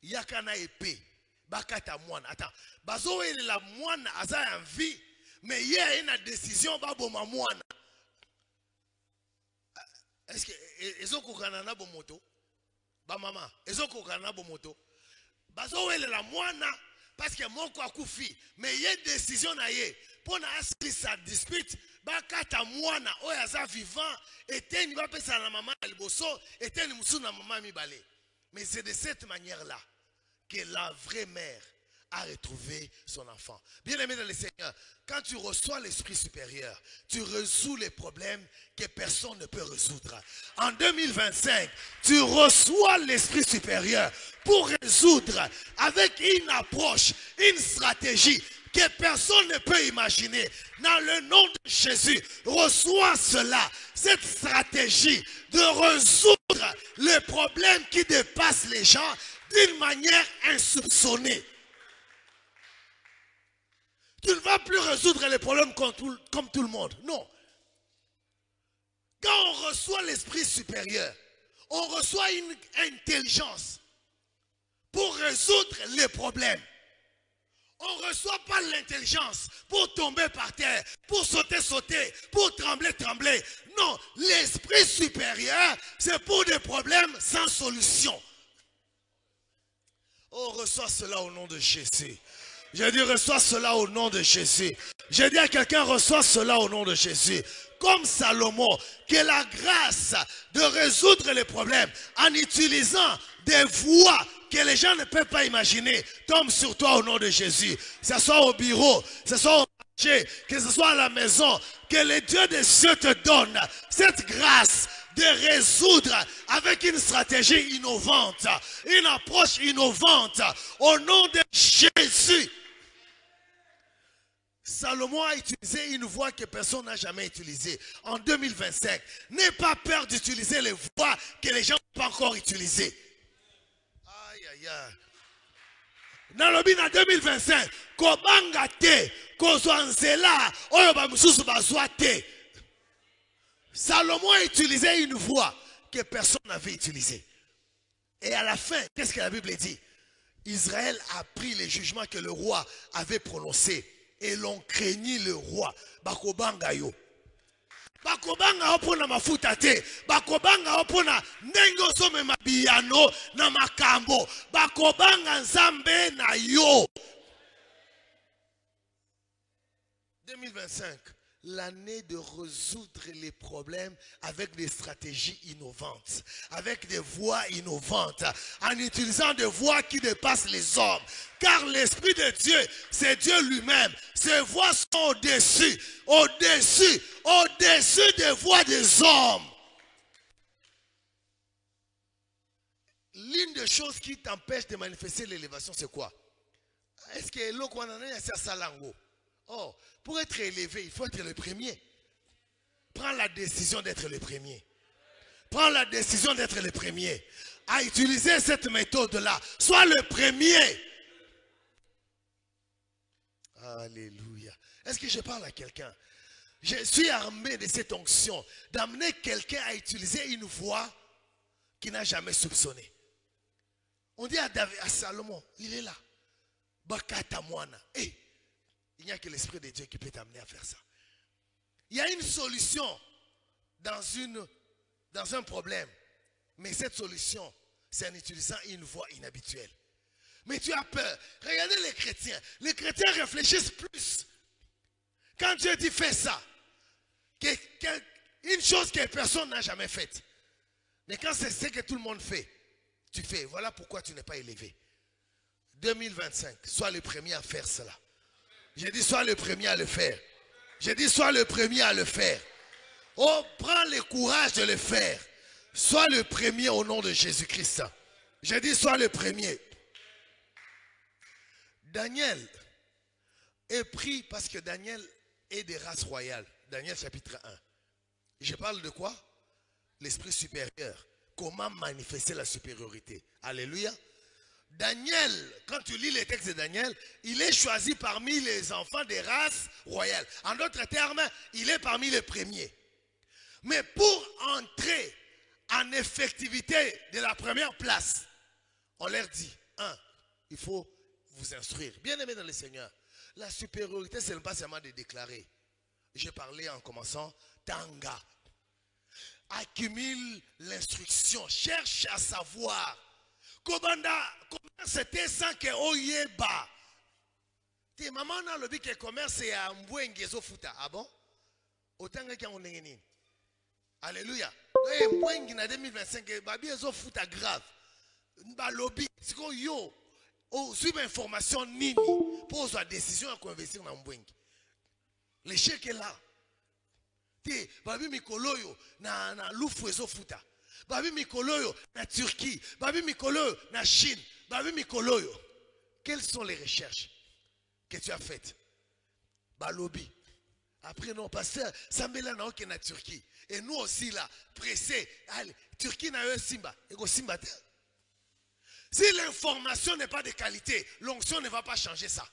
yakana épée, bakata moine. Attends, bazo et la moine aza en vie, mais il y a une décision baboma moine. Est-ce que ils ont kokanana bomoto? Ba maman, ils ont kokanana bomoto. Bazo et la moine parce que mon quoi koufi, mais il y a une décision na ye pour na asili sa dispute. Bakata moine oyaza vivant était ni ba pesa na maman liboso était ni musu na maman mibale. Mais c'est de cette manière-là que la vraie mère a retrouvé son enfant. Bien-aimé dans le Seigneur, quand tu reçois l'Esprit supérieur, tu résous les problèmes que personne ne peut résoudre. En 2025, tu reçois l'Esprit supérieur pour résoudre avec une approche, une stratégie que personne ne peut imaginer. Dans le nom de Jésus, reçois cela, cette stratégie de résoudre les problèmes qui dépassent les gens d'une manière insoupçonnée. Tu ne vas plus résoudre les problèmes comme tout le monde. Non. Quand on reçoit l'Esprit supérieur, on reçoit une intelligence pour résoudre les problèmes. On ne reçoit pas l'intelligence pour tomber par terre, pour sauter, pour trembler. Non, l'Esprit supérieur, c'est pour des problèmes sans solution. On reçoit cela au nom de Jésus. Je dis reçois cela au nom de Jésus. Je dis à quelqu'un reçois cela au nom de Jésus. comme Salomon, que la grâce de résoudre les problèmes en utilisant des voies que les gens ne peuvent pas imaginer tombe sur toi au nom de Jésus. Que ce soit au bureau, que ce soit au marché, que ce soit à la maison, que le Dieu des cieux te donne cette grâce de résoudre avec une stratégie innovante, une approche innovante au nom de Jésus. Salomon a utilisé une voie que personne n'a jamais utilisée. En 2025, n'aie pas peur d'utiliser les voies que les gens n'ont pas encore utilisées. Aïe, aïe, aïe. Dans le bin en 2025, kobanga te, kozwanzela, oyo ba mususu bazwa te. Salomon a utilisé une voie que personne n'avait utilisée. Et à la fin, qu'est-ce que la Bible dit? Israël a pris les jugements que le roi avait prononcés et l'on craignit le roi. Bakobanga yo. Bakobanga opona mafuta te. Bakobanga opona nengo some mabiyano na makambo. Bakobanga nzambe na yo. 2025. L'année de résoudre les problèmes avec des stratégies innovantes, avec des voies innovantes, en utilisant des voies qui dépassent les hommes. Car l'Esprit de Dieu, c'est Dieu lui-même. Ces voies sont au-dessus, au-dessus, au-dessus des voies des hommes. L'une des choses qui t'empêche de manifester l'élévation, c'est quoi? Est-ce que l'eau qu'on en a, c'est ça lango? Oh, pour être élevé, il faut être le premier. Prends la décision d'être le premier. Prends la décision d'être le premier. À utiliser cette méthode-là. Sois le premier. Alléluia. Est-ce que je parle à quelqu'un? Je suis armé de cette onction d'amener quelqu'un à utiliser une voie qu'il n'a jamais soupçonnée. On dit à Salomon, il est là. Bakata moana. Hey. Il n'y a que l'Esprit de Dieu qui peut t'amener à faire ça. Il y a une solution dans un problème. Mais cette solution, c'est en utilisant une voie inhabituelle. Mais tu as peur. Regardez les chrétiens. Les chrétiens réfléchissent plus. Quand Dieu dit fais ça, une chose que personne n'a jamais faite. Mais quand c'est ce que tout le monde fait, tu fais. Voilà pourquoi tu n'es pas élevé. 2025, sois le premier à faire cela. J'ai dit, sois le premier à le faire. J'ai dit, sois le premier à le faire. Oh, prends le courage de le faire. Sois le premier au nom de Jésus-Christ. J'ai dit, sois le premier. Daniel est pris parce que Daniel est des races royales. Daniel chapitre 1. Je parle de quoi? L'esprit supérieur. Comment manifester la supériorité. Alléluia. Daniel, quand tu lis les textes de Daniel, il est choisi parmi les enfants des races royales. En d'autres termes, il est parmi les premiers. Mais pour entrer en effectivité de la première place, on leur dit, il faut vous instruire. Bien aimé dans le Seigneur, la supériorité, ce n'est pas seulement de déclarer. J'ai parlé en commençant, Tanga. Accumule l'instruction, cherche à savoir. Comment c'était sans que oyeba. Tes maman na lobi que commerce ya mbwenge zo futa. Ah bon? Otanga ki on nini? Alléluia. Mbwenge na 2025 babi zo futa grave. Ba lobby siko yo o suivre information nini pose la décision à investir na mbwenge. L'échec est là. Te babi mikoloyo na lufu zo futa. Babi Mikoloyo na Turquie, Babi Mikoloyo na Chine, Babi Mikoloyo. Quelles sont les recherches que tu as faites? Balobi. Après, non, pasteur, Sambela na ok na Turquie. Et nous aussi là, pressés. Allez, Turquie na eu Simba. Et go Simba. Si l'information n'est pas de qualité, l'onction ne va pas changer ça.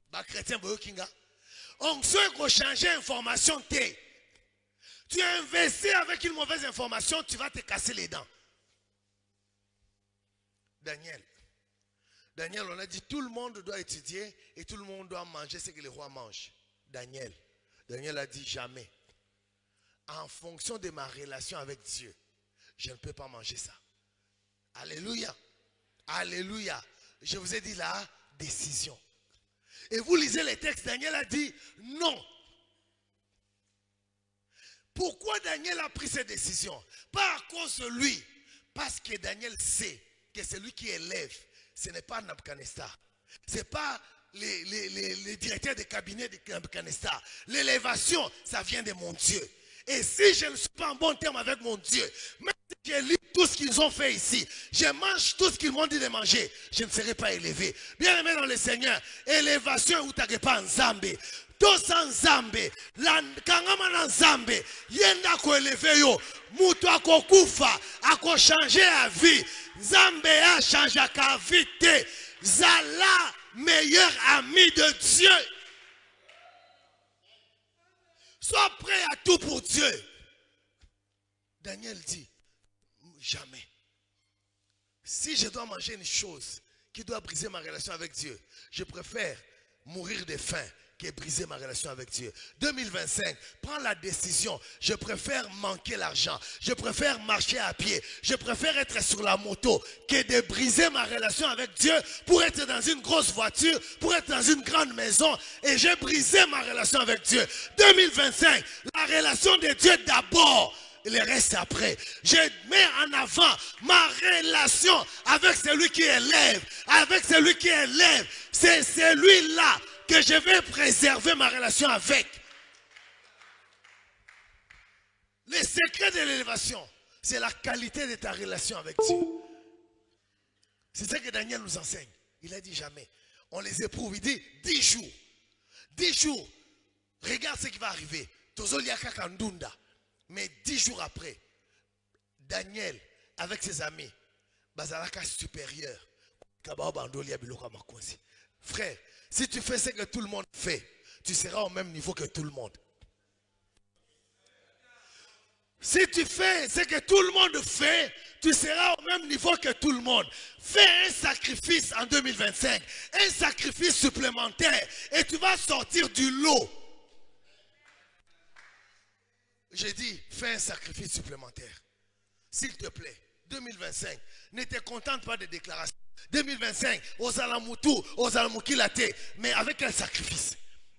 Bah, chrétien, boyo kinga. Onction va changer l'information T. Tu as investi avec une mauvaise information, tu vas te casser les dents. Daniel, on a dit tout le monde doit étudier et tout le monde doit manger ce que les rois mangent. Daniel a dit jamais. En fonction de ma relation avec Dieu, je ne peux pas manger ça. Alléluia. Alléluia. Je vous ai dit la décision. Et vous lisez les textes, Daniel a dit non. Daniel a pris cette décision. Pas à cause de lui. Parce que Daniel sait que celui qui élève, ce n'est pas Nabucodonosor. Ce n'est pas les directeurs de cabinet de Nabucodonosor. L'élévation, ça vient de mon Dieu. Et si je ne suis pas en bon terme avec mon Dieu, même si je lis tout ce qu'ils ont fait ici, je mange tout ce qu'ils m'ont dit de manger, je ne serai pas élevé. Bien aimé dans le Seigneur, élévation ou t'as pas en Zambé. Tous en Zambé, la kangama en Zambé, yenda ko élevé yo, mutu ako kufa, ako changer la vie. Zambé a changé la vie. Zala, meilleur ami de Dieu. Sois prêt à tout pour Dieu. Daniel dit, jamais. Si je dois manger une chose qui doit briser ma relation avec Dieu, je préfère mourir de faim que briser ma relation avec Dieu. 2025, prends la décision. Je préfère manquer l'argent. Je préfère marcher à pied. Je préfère être sur la moto que de briser ma relation avec Dieu pour être dans une grosse voiture, pour être dans une grande maison. Et j'ai brisé ma relation avec Dieu. 2025, la relation de Dieu d'abord. Et le reste après. Je mets en avant ma relation avec celui qui élève. Avec celui qui élève. C'est celui-là que je vais préserver ma relation avec. Le secret de l'élévation, c'est la qualité de ta relation avec Dieu. C'est ça que Daniel nous enseigne. Il a dit jamais. On les éprouve. Il dit 10 jours. 10 jours. Regarde ce qui va arriver. Mais 10 jours après, Daniel, avec ses amis, Bazalaka supérieur. Frère, si tu fais ce que tout le monde fait, tu seras au même niveau que tout le monde. Si tu fais ce que tout le monde fait, tu seras au même niveau que tout le monde. Fais un sacrifice en 2025, un sacrifice supplémentaire, et tu vas sortir du lot. J'ai dit, fais un sacrifice supplémentaire. S'il te plaît, 2025, ne te contente pas de déclarations. 2025, aux alamoutou, aux alamoukilaté, mais avec un sacrifice.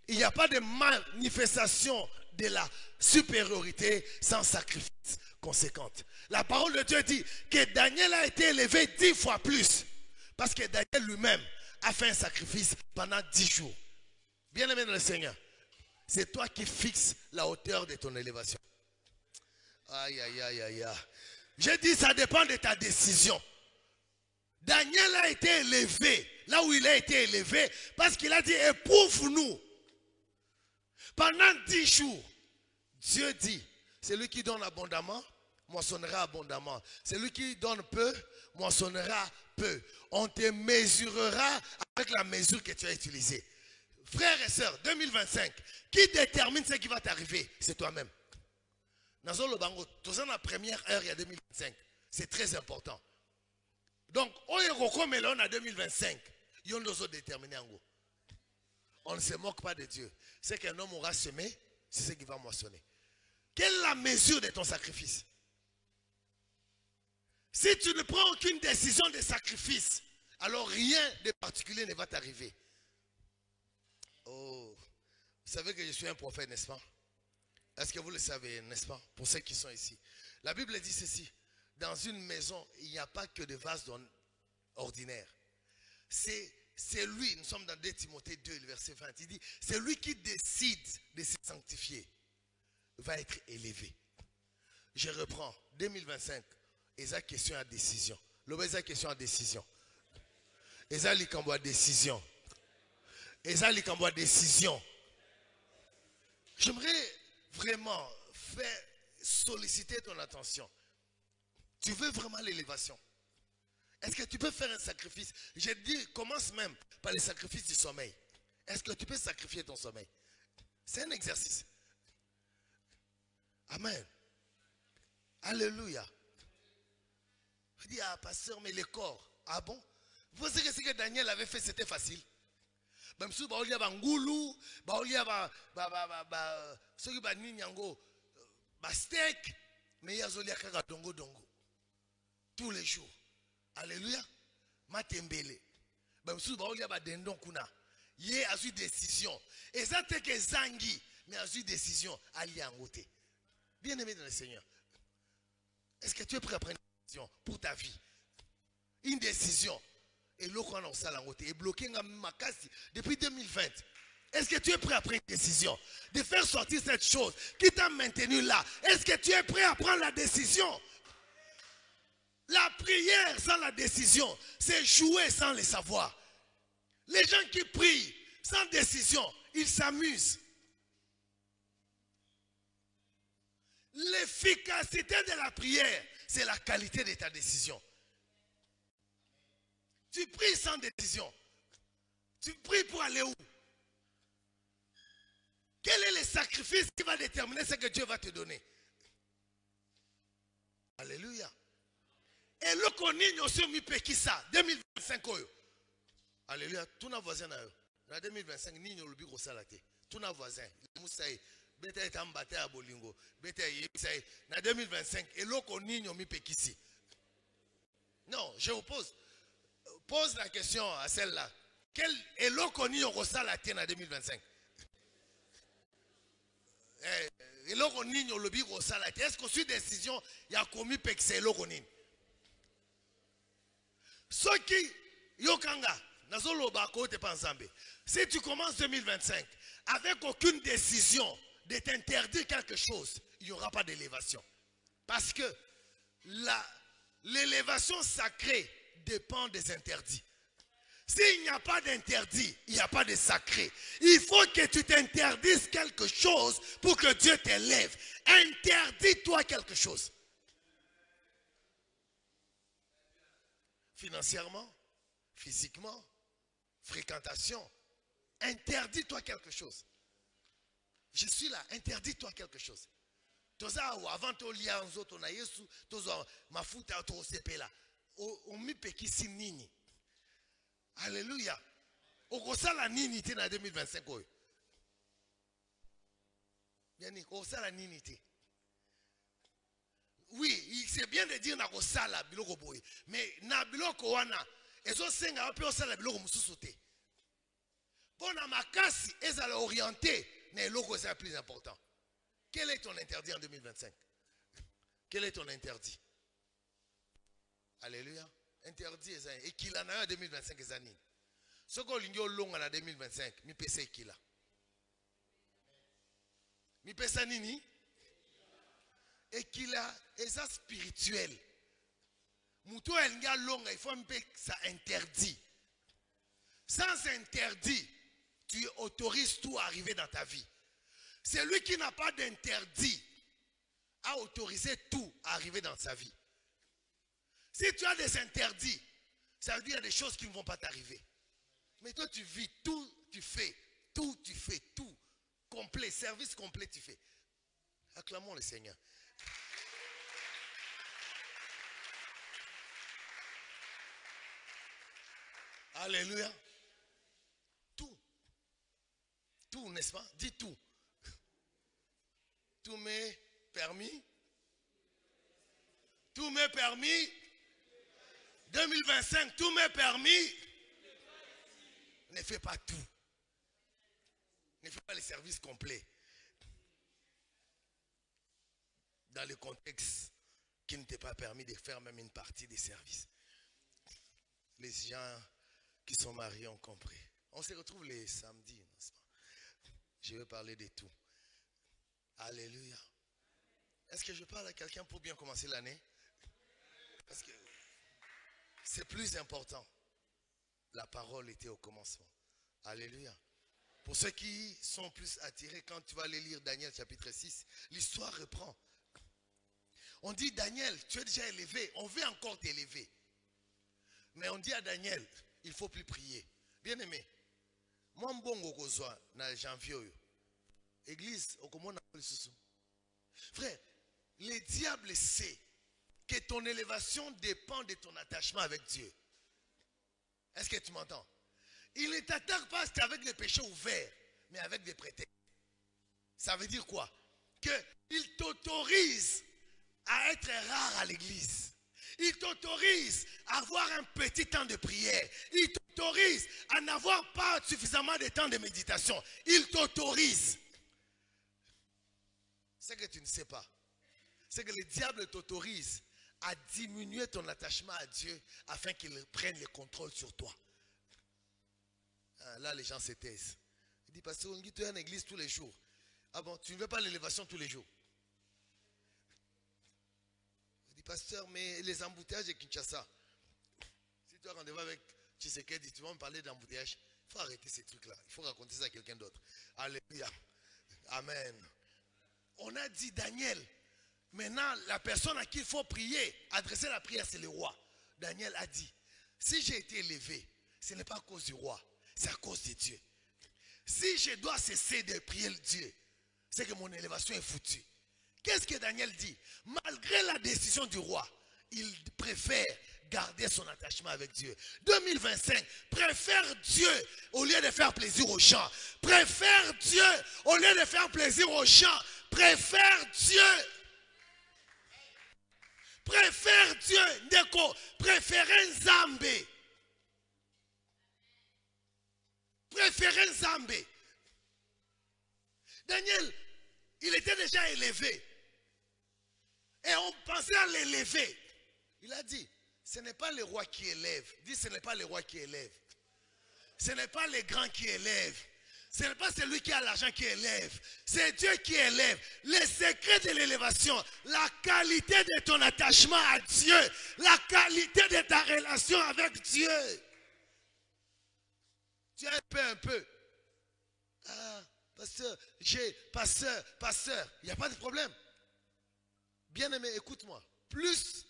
Il n'y a pas de manifestation de la supériorité sans sacrifice conséquente. La parole de Dieu dit que Daniel a été élevé 10 fois plus. Parce que Daniel lui-même a fait un sacrifice pendant 10 jours. Bien aimé dans le Seigneur, c'est toi qui fixes la hauteur de ton élévation. Aïe, aïe, aïe, aïe, aïe. J'ai dit, ça dépend de ta décision. Daniel a été élevé là où il a été élevé parce qu'il a dit, éprouve-nous. Pendant 10 jours, Dieu dit, celui qui donne abondamment, moissonnera abondamment. Celui qui donne peu, moissonnera peu. On te mesurera avec la mesure que tu as utilisée. Frères et sœurs, 2025, qui détermine ce qui va t'arriver? C'est toi-même. Dans la première heure, il y a 2025. C'est très important. Donc, on a 2025. On ne se moque pas de Dieu. C'est qu'un homme aura semé, c'est ce qui va moissonner. Quelle est la mesure de ton sacrifice? Si tu ne prends aucune décision de sacrifice, alors rien de particulier ne va t'arriver. Oh, vous savez que je suis un prophète, n'est-ce pas? Est-ce que vous le savez, n'est-ce pas? Pour ceux qui sont ici. La Bible dit ceci. Dans une maison, il n'y a pas que de vases ordinaires. C'est lui, nous sommes dans 2 Timothée 2, le verset 20. Il dit, c'est lui qui décide de se sanctifier, va être élevé. Je reprends, 2025, Esa question à décision. L'obésa question à décision. Esa likambo à décision. Esa likambo à décision. J'aimerais vraiment solliciter ton attention. Tu veux vraiment l'élévation? Est-ce que tu peux faire un sacrifice? J'ai dit, commence même par le sacrifice du sommeil. Est-ce que tu peux sacrifier ton sommeil? C'est un exercice. Amen. Alléluia. Je dis, ah, pasteur, mais le corps. Ah bon? Vous pensez que ce que Daniel avait fait, c'était facile? Même si il y a ngoulou, il y a steak, mais il y a dongo dongo. Tous les jours. Alléluia. Matembele. Même si il y a dendon kuna. Il a eu décision. Et ça, c'est que Zangi, mais a eu décision à l'y angoter. Bien-aimé dans le Seigneur, est-ce que tu es prêt à prendre une décision pour ta vie? Une décision. Et l'eau qu'on a au salangoté est bloqué depuis 2020. Est-ce que tu es prêt à prendre une décision de faire sortir cette chose qui t'a maintenu là? Est-ce que tu es prêt à prendre la décision? La prière sans la décision, c'est jouer sans le savoir. Les gens qui prient sans décision, ils s'amusent. L'efficacité de la prière, c'est la qualité de ta décision. Tu pries sans décision. Tu pries pour aller où? Quel est le sacrifice qui va déterminer ce que Dieu va te donner? Alléluia. Et le connu aussi mi pekisa 2025 oyo. Alléluia. Tout nos voisins na yo. Na 2025 ni le bureau salate. Tout nos voisins. Musaï. Bete etambate à bolingo. Bete yebisai. Na 2025 et le connu mi pekisi. Non, je vous pose la question à celle-là. Quel est le connu au salate na 2025? Et le connu au bureau salate. Est-ce que sur décision il y a commis pekse le connu? Ceux qui yokanga nazolo ba kote pa ensemble. Si tu commences 2025 avec aucune décision de t'interdire quelque chose, il n'y aura pas d'élévation. Parce que l'élévation sacrée dépend des interdits. S'il n'y a pas d'interdit, il n'y a pas de sacré. Il faut que tu t'interdises quelque chose pour que Dieu t'élève. Interdis-toi quelque chose. Financièrement, physiquement, fréquentation. Interdis-toi quelque chose. Je suis là, interdis-toi quelque chose. Avant to lia nzoto na Yesu, tozo mafuta to sepela. O mi pekisi nini. Alléluia. Okosala nini te na 2025 oyo. Yani okosala nini te. Oui, c'est bien de dire na kosala biloko boye, mais na biloko wana ezo senga pe osala biloko mususu te. Bona makasi ezala orienté na eloko c'est plus important. Quel est ton interdit en 2025? Quel est ton interdit? Alléluia. Interdit ezana et qu'il en a en 2025 ezani. Ce qu'on lingi olonga na 2025, mi pesa ekila. Mi pesa nini? Et qu'il a ça spirituel. Moutou elinga longa, il faut un peu ça interdit. Sans interdit, tu autorises tout à arriver dans ta vie. Celui qui n'a pas d'interdit a autorisé tout à arriver dans sa vie. Si tu as des interdits, ça veut dire des choses qui ne vont pas t'arriver. Mais toi tu vis tout, tu fais tout. Complet, service complet tu fais. Acclamons le Seigneur. Alléluia. Tout. Tout, n'est-ce pas? Dis tout. Tout m'est permis. Tout m'est permis. 2025, tout m'est permis. Ne fais pas tout. Ne fais pas les services complets. Dans le contexte qui ne t'est pas permis de faire même une partie des services. Les gens qui sont mariés ont compris. On se retrouve les samedis, n'est-ce pas? Je vais parler de tout. Alléluia. Est-ce que je parle à quelqu'un pour bien commencer l'année? Parce que c'est plus important. La parole était au commencement. Alléluia. Pour ceux qui sont plus attirés, quand tu vas aller lire Daniel chapitre 6, l'histoire reprend. On dit Daniel, tu es déjà élevé, on veut encore t'élever. Mais on dit à Daniel, il ne faut plus prier. Bien aimé, moi mbongo kozwa na janvier. Église, frère, le diable sait que ton élévation dépend de ton attachement avec Dieu. Est-ce que tu m'entends? Il ne t'attaque pas qu'avec les péchés ouverts, mais avec des prétextes. Ça veut dire quoi? Qu'il t'autorise à être rare à l'église. Il t'autorise à avoir un petit temps de prière. Il t'autorise à n'avoir pas suffisamment de temps de méditation. Il t'autorise. C'est que tu ne sais pas. c'est que le diable t'autorise à diminuer ton attachement à Dieu afin qu'il prenne le contrôle sur toi. Là, les gens se taisent. Il dit, pasteur, on dit, tu es en église tous les jours. Ah bon, tu ne veux pas l'élévation tous les jours? Il dit, pasteur, mais les embouteillages de Kinshasa. Si tu as rendez-vous avec Tshisekedi, tu vas me parler d'embouteillage. Il faut arrêter ces trucs-là. Il faut raconter ça à quelqu'un d'autre. Alléluia. Amen. On a dit, Daniel, maintenant, la personne à qui il faut prier, adresser la prière, c'est le roi. Daniel a dit, si j'ai été élevé, ce n'est pas à cause du roi, c'est à cause de Dieu. Si je dois cesser de prier le Dieu, c'est que mon élévation est foutue. Qu'est-ce que Daniel dit? Malgré la décision du roi, il préfère garder son attachement avec Dieu. 2025, préfère Dieu au lieu de faire plaisir aux gens. Préfère Dieu au lieu de faire plaisir aux gens. Préfère Dieu. Préfère Dieu. Ndeko, préférez Nzambe. Préférez Nzambe. Daniel, il était déjà élevé. Et on pensait à l'élever. Il a dit, ce n'est pas le roi qui élève. Dis, ce n'est pas le roi qui élève. Ce n'est pas les grands qui élèvent. Ce n'est pas celui qui a l'argent qui élève. C'est Dieu qui élève. Le secret de l'élévation, la qualité de ton attachement à Dieu, la qualité de ta relation avec Dieu. Tu as un peu. Ah, pasteur, il n'y a pas de problème. Bien-aimé, écoute-moi. Plus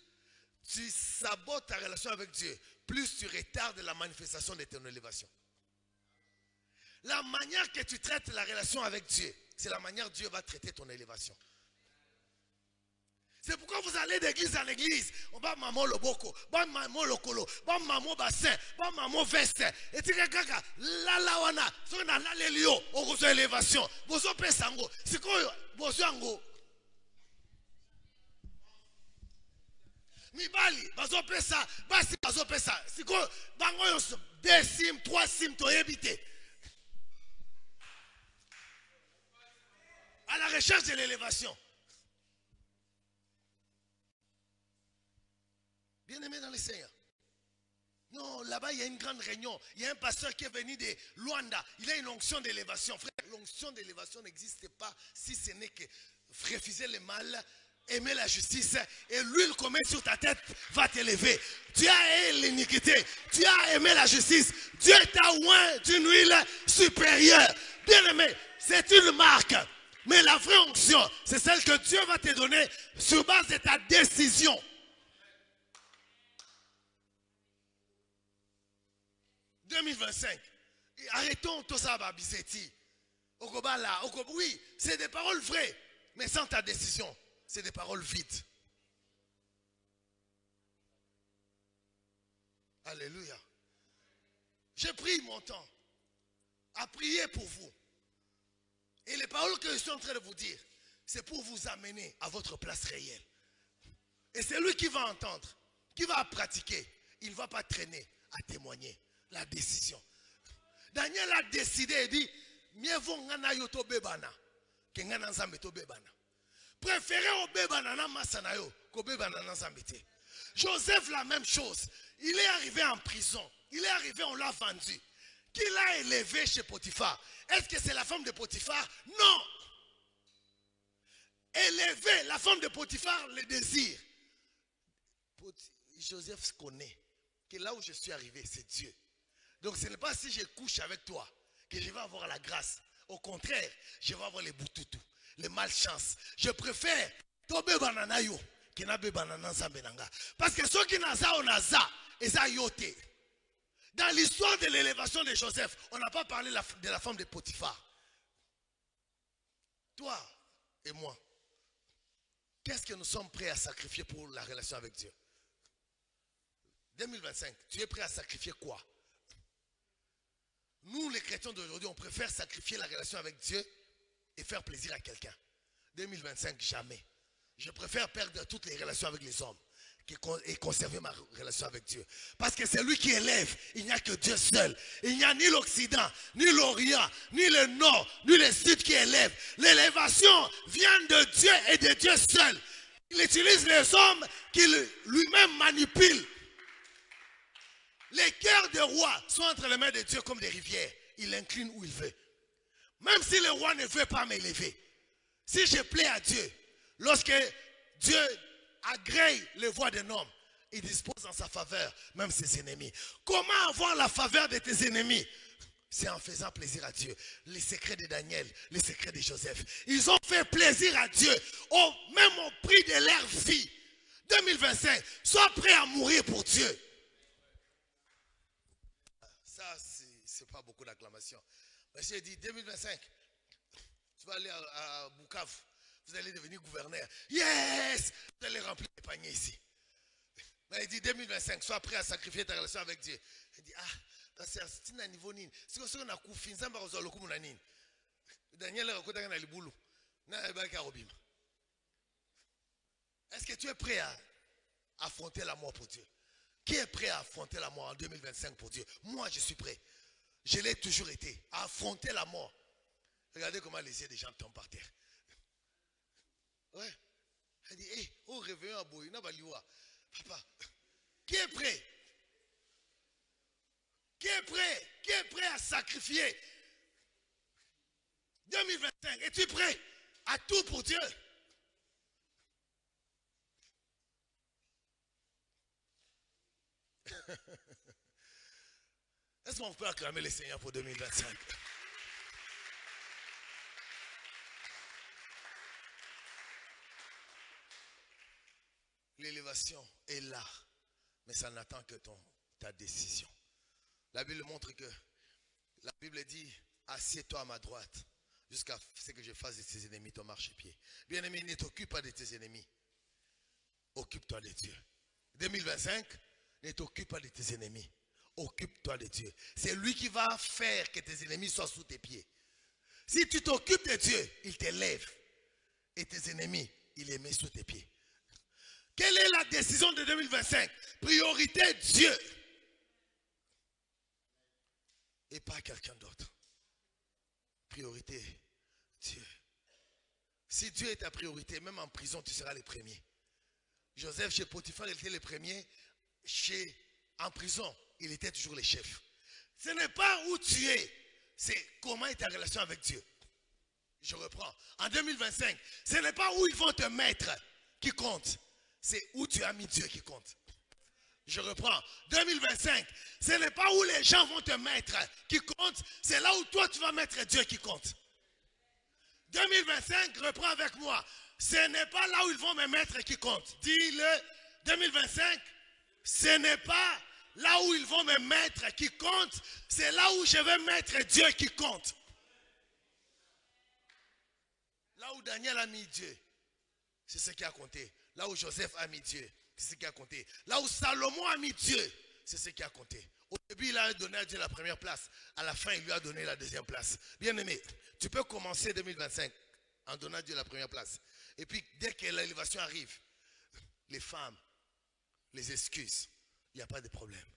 tu sabotes ta relation avec Dieu, plus tu retardes la manifestation de ton élévation. La manière que tu traites la relation avec Dieu, c'est la manière dont Dieu va traiter ton élévation. C'est pourquoi vous allez d'église en église. On va maman le boko, va maman le colo, va maman bassin, va maman veste. Et tu regardes, la wana, sur la lélio, on reçoit l'élévation. Vous avez sango, c'est quoi, vous avez Mibali, bazo pesa, basi bazo pesa. Siko, bango yo 2 sim, 3 sim to éviter. À la recherche de l'élévation. Bien-aimé dans le Seigneur. Non, là-bas, il y a une grande réunion. Il y a un pasteur qui est venu de Luanda. Il a une onction d'élévation. Frère, l'onction d'élévation n'existe pas si ce n'est que refuser le mal, aimer la justice, et l'huile qu'on met sur ta tête va t'élever. Tu as aimé l'iniquité, tu as aimé la justice, Dieu t'a oint d'une huile supérieure. Bien-aimé, c'est une marque. Mais la vraie onction, c'est celle que Dieu va te donner sur base de ta décision. « 2025, arrêtons tout ça, Babiseti. Oui, c'est des paroles vraies, mais sans ta décision, c'est des paroles vides. Alléluia. J'ai pris mon temps à prier pour vous. Et les paroles que je suis en train de vous dire, c'est pour vous amener à votre place réelle. Et c'est lui qui va entendre, qui va pratiquer. Il ne va pas traîner à témoigner. La décision. Daniel a décidé et dit, mieux vaut ngana yoto bebana que ngana nzambe to bebana. Préférez au bebana na masana yo ko bebana na nzambe te. Joseph la même chose. Il est arrivé en prison. Il est arrivé, on l'a vendu. Qui l'a élevé chez Potiphar? Est-ce que c'est la femme de Potiphar? Non. Élever la femme de Potiphar le désir. Joseph connaît que là où je suis arrivé, c'est Dieu. Donc ce n'est pas si je couche avec toi que je vais avoir la grâce. Au contraire, je vais avoir les boutoutou, les malchances. Je préfère tobe banana yo que nabe banana zambenanga. Parce que ceux qui naza onaza et ça yote. Dans l'histoire de l'élévation de Joseph, on n'a pas parlé de la femme de Potiphar. Toi et moi, qu'est-ce que nous sommes prêts à sacrifier pour la relation avec Dieu? 2025, tu es prêt à sacrifier quoi? Nous, les chrétiens d'aujourd'hui, on préfère sacrifier la relation avec Dieu et faire plaisir à quelqu'un. 2025, jamais. Je préfère perdre toutes les relations avec les hommes et conserver ma relation avec Dieu. Parce que c'est lui qui élève. Il n'y a que Dieu seul. Il n'y a ni l'Occident, ni l'Orient, ni le Nord, ni le Sud qui élève. L'élévation vient de Dieu et de Dieu seul. Il utilise les hommes qu'il lui-même manipule. Les cœurs des rois sont entre les mains de Dieu comme des rivières. Il incline où il veut. Même si le roi ne veut pas m'élever. Si je plais à Dieu, lorsque Dieu agrée les voix d'un homme, il dispose en sa faveur même ses ennemis. Comment avoir la faveur de tes ennemis? C'est en faisant plaisir à Dieu. Les secrets de Daniel, les secrets de Joseph. Ils ont fait plaisir à Dieu, même au prix de leur vie. 2025, sois prêt à mourir pour Dieu. Ça, c'est pas beaucoup d'acclamation. Monsieur dit 2025, tu vas aller à Bukavu, vous allez devenir gouverneur. Yes! Vous allez remplir les paniers ici. Mais il dit 2025, sois prêt à sacrifier ta relation avec Dieu. Il dit, c'est un niveau nini. Si on a koufi, on va résoudre le coup de nini. Daniel a raconté dans le boulot. Est-ce que tu es prêt à affronter la mort pour Dieu? Qui est prêt à affronter la mort en 2025 pour Dieu? Moi, je suis prêt. Je l'ai toujours été. À affronter la mort. Regardez comment les yeux des gens tombent par terre. Ouais. Elle dit, hé, oh, réveillons à Boïna Baliwa. Papa, qui est prêt? Qui est prêt? Qui est prêt à sacrifier? 2025, es-tu prêt à tout pour Dieu? Est-ce qu'on peut acclamer le Seigneur pour 2025? L'élévation est là, mais ça n'attend que ta décision. La Bible montre que, la Bible dit, assieds-toi à ma droite, jusqu'à ce que je fasse de tes ennemis ton marchepied. Bien-aimé, ne t'occupe pas de tes ennemis. Occupe-toi de Dieu. 2025, ne t'occupe pas de tes ennemis. Occupe-toi de Dieu. C'est lui qui va faire que tes ennemis soient sous tes pieds. Si tu t'occupes de Dieu, il t'élève. Et tes ennemis, il les met sous tes pieds. Quelle est la décision de 2025? Priorité Dieu. Et pas quelqu'un d'autre. Priorité Dieu. Si Dieu est ta priorité, même en prison, tu seras le premier. Joseph, chez Potiphar, il était le premier. En prison, il était toujours le chef. Ce n'est pas où tu es, c'est comment est ta relation avec Dieu. Je reprends. En 2025, ce n'est pas où ils vont te mettre qui compte. C'est où tu as mis Dieu qui compte. Je reprends. 2025, ce n'est pas où les gens vont te mettre qui compte. C'est là où toi tu vas mettre Dieu qui compte. 2025, reprends avec moi. Ce n'est pas là où ils vont me mettre qui compte. Dis-le. 2025, ce n'est pas là où ils vont me mettre qui compte. C'est là où je vais mettre Dieu qui compte. Là où Daniel a mis Dieu, c'est ce qui a compté. Là où Joseph a mis Dieu, c'est ce qui a compté. Là où Salomon a mis Dieu, c'est ce qui a compté. Au début, il a donné à Dieu la première place. À la fin, il lui a donné la deuxième place. Bien aimé, tu peux commencer 2025 en donnant à Dieu la première place. Et puis, dès que l'élévation arrive, les femmes, les excuses, il n'y a pas de problème.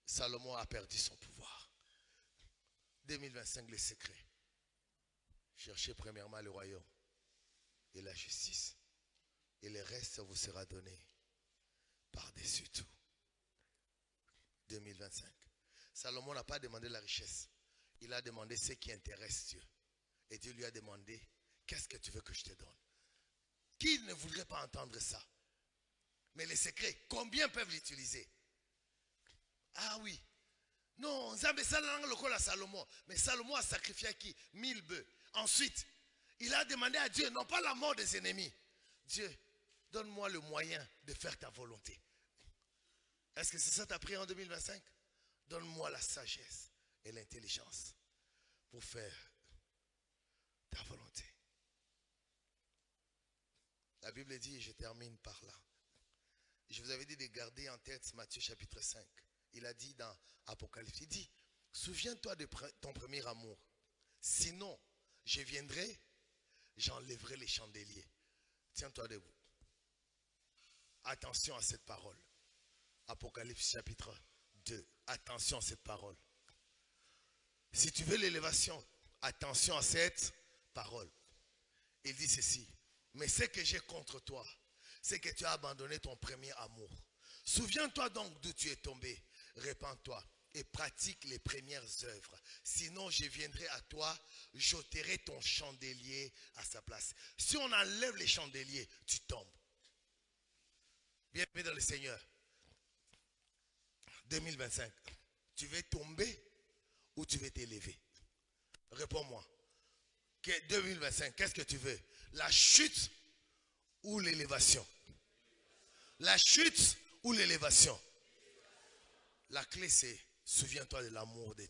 Salomon a perdu son pouvoir. 2025, les secrets. Cherchez premièrement le royaume et la justice. Et le reste vous sera donné par-dessus tout. 2025. Salomon n'a pas demandé la richesse. Il a demandé ce qui intéresse Dieu. Et Dieu lui a demandé, qu'est-ce que tu veux que je te donne? Qui ne voudrait pas entendre ça? Mais les secrets, combien peuvent l'utiliser? Ah oui. Non, Salomon. Mais Salomon a sacrifié à qui? 1000 bœufs. Ensuite, il a demandé à Dieu, non pas la mort des ennemis. Dieu, donne-moi le moyen de faire ta volonté. Est-ce que c'est ça ta prière en 2025? Donne-moi la sagesse et l'intelligence pour faire ta volonté. La Bible dit, et je termine par là. Je vous avais dit de garder en tête Matthieu chapitre 5. Il a dit dans Apocalypse, il dit, souviens-toi de ton premier amour. Sinon, je viendrai, j'enlèverai les chandeliers. Tiens-toi debout. Attention à cette parole. Apocalypse chapitre 2. Attention à cette parole. Si tu veux l'élévation, attention à cette parole. Il dit ceci. Mais ce que j'ai contre toi, c'est que tu as abandonné ton premier amour. Souviens-toi donc d'où tu es tombé. Répands-toi et pratique les premières œuvres. Sinon, je viendrai à toi, j'ôterai ton chandelier à sa place. Si on enlève les chandeliers, tu tombes. Bien-aimé dans le Seigneur. 2025, tu veux tomber ou tu veux t'élever? Réponds-moi. 2025, qu'est-ce que tu veux? La chute ou l'élévation? La chute ou l'élévation? La clé, c'est souviens-toi de l'amour de Dieu.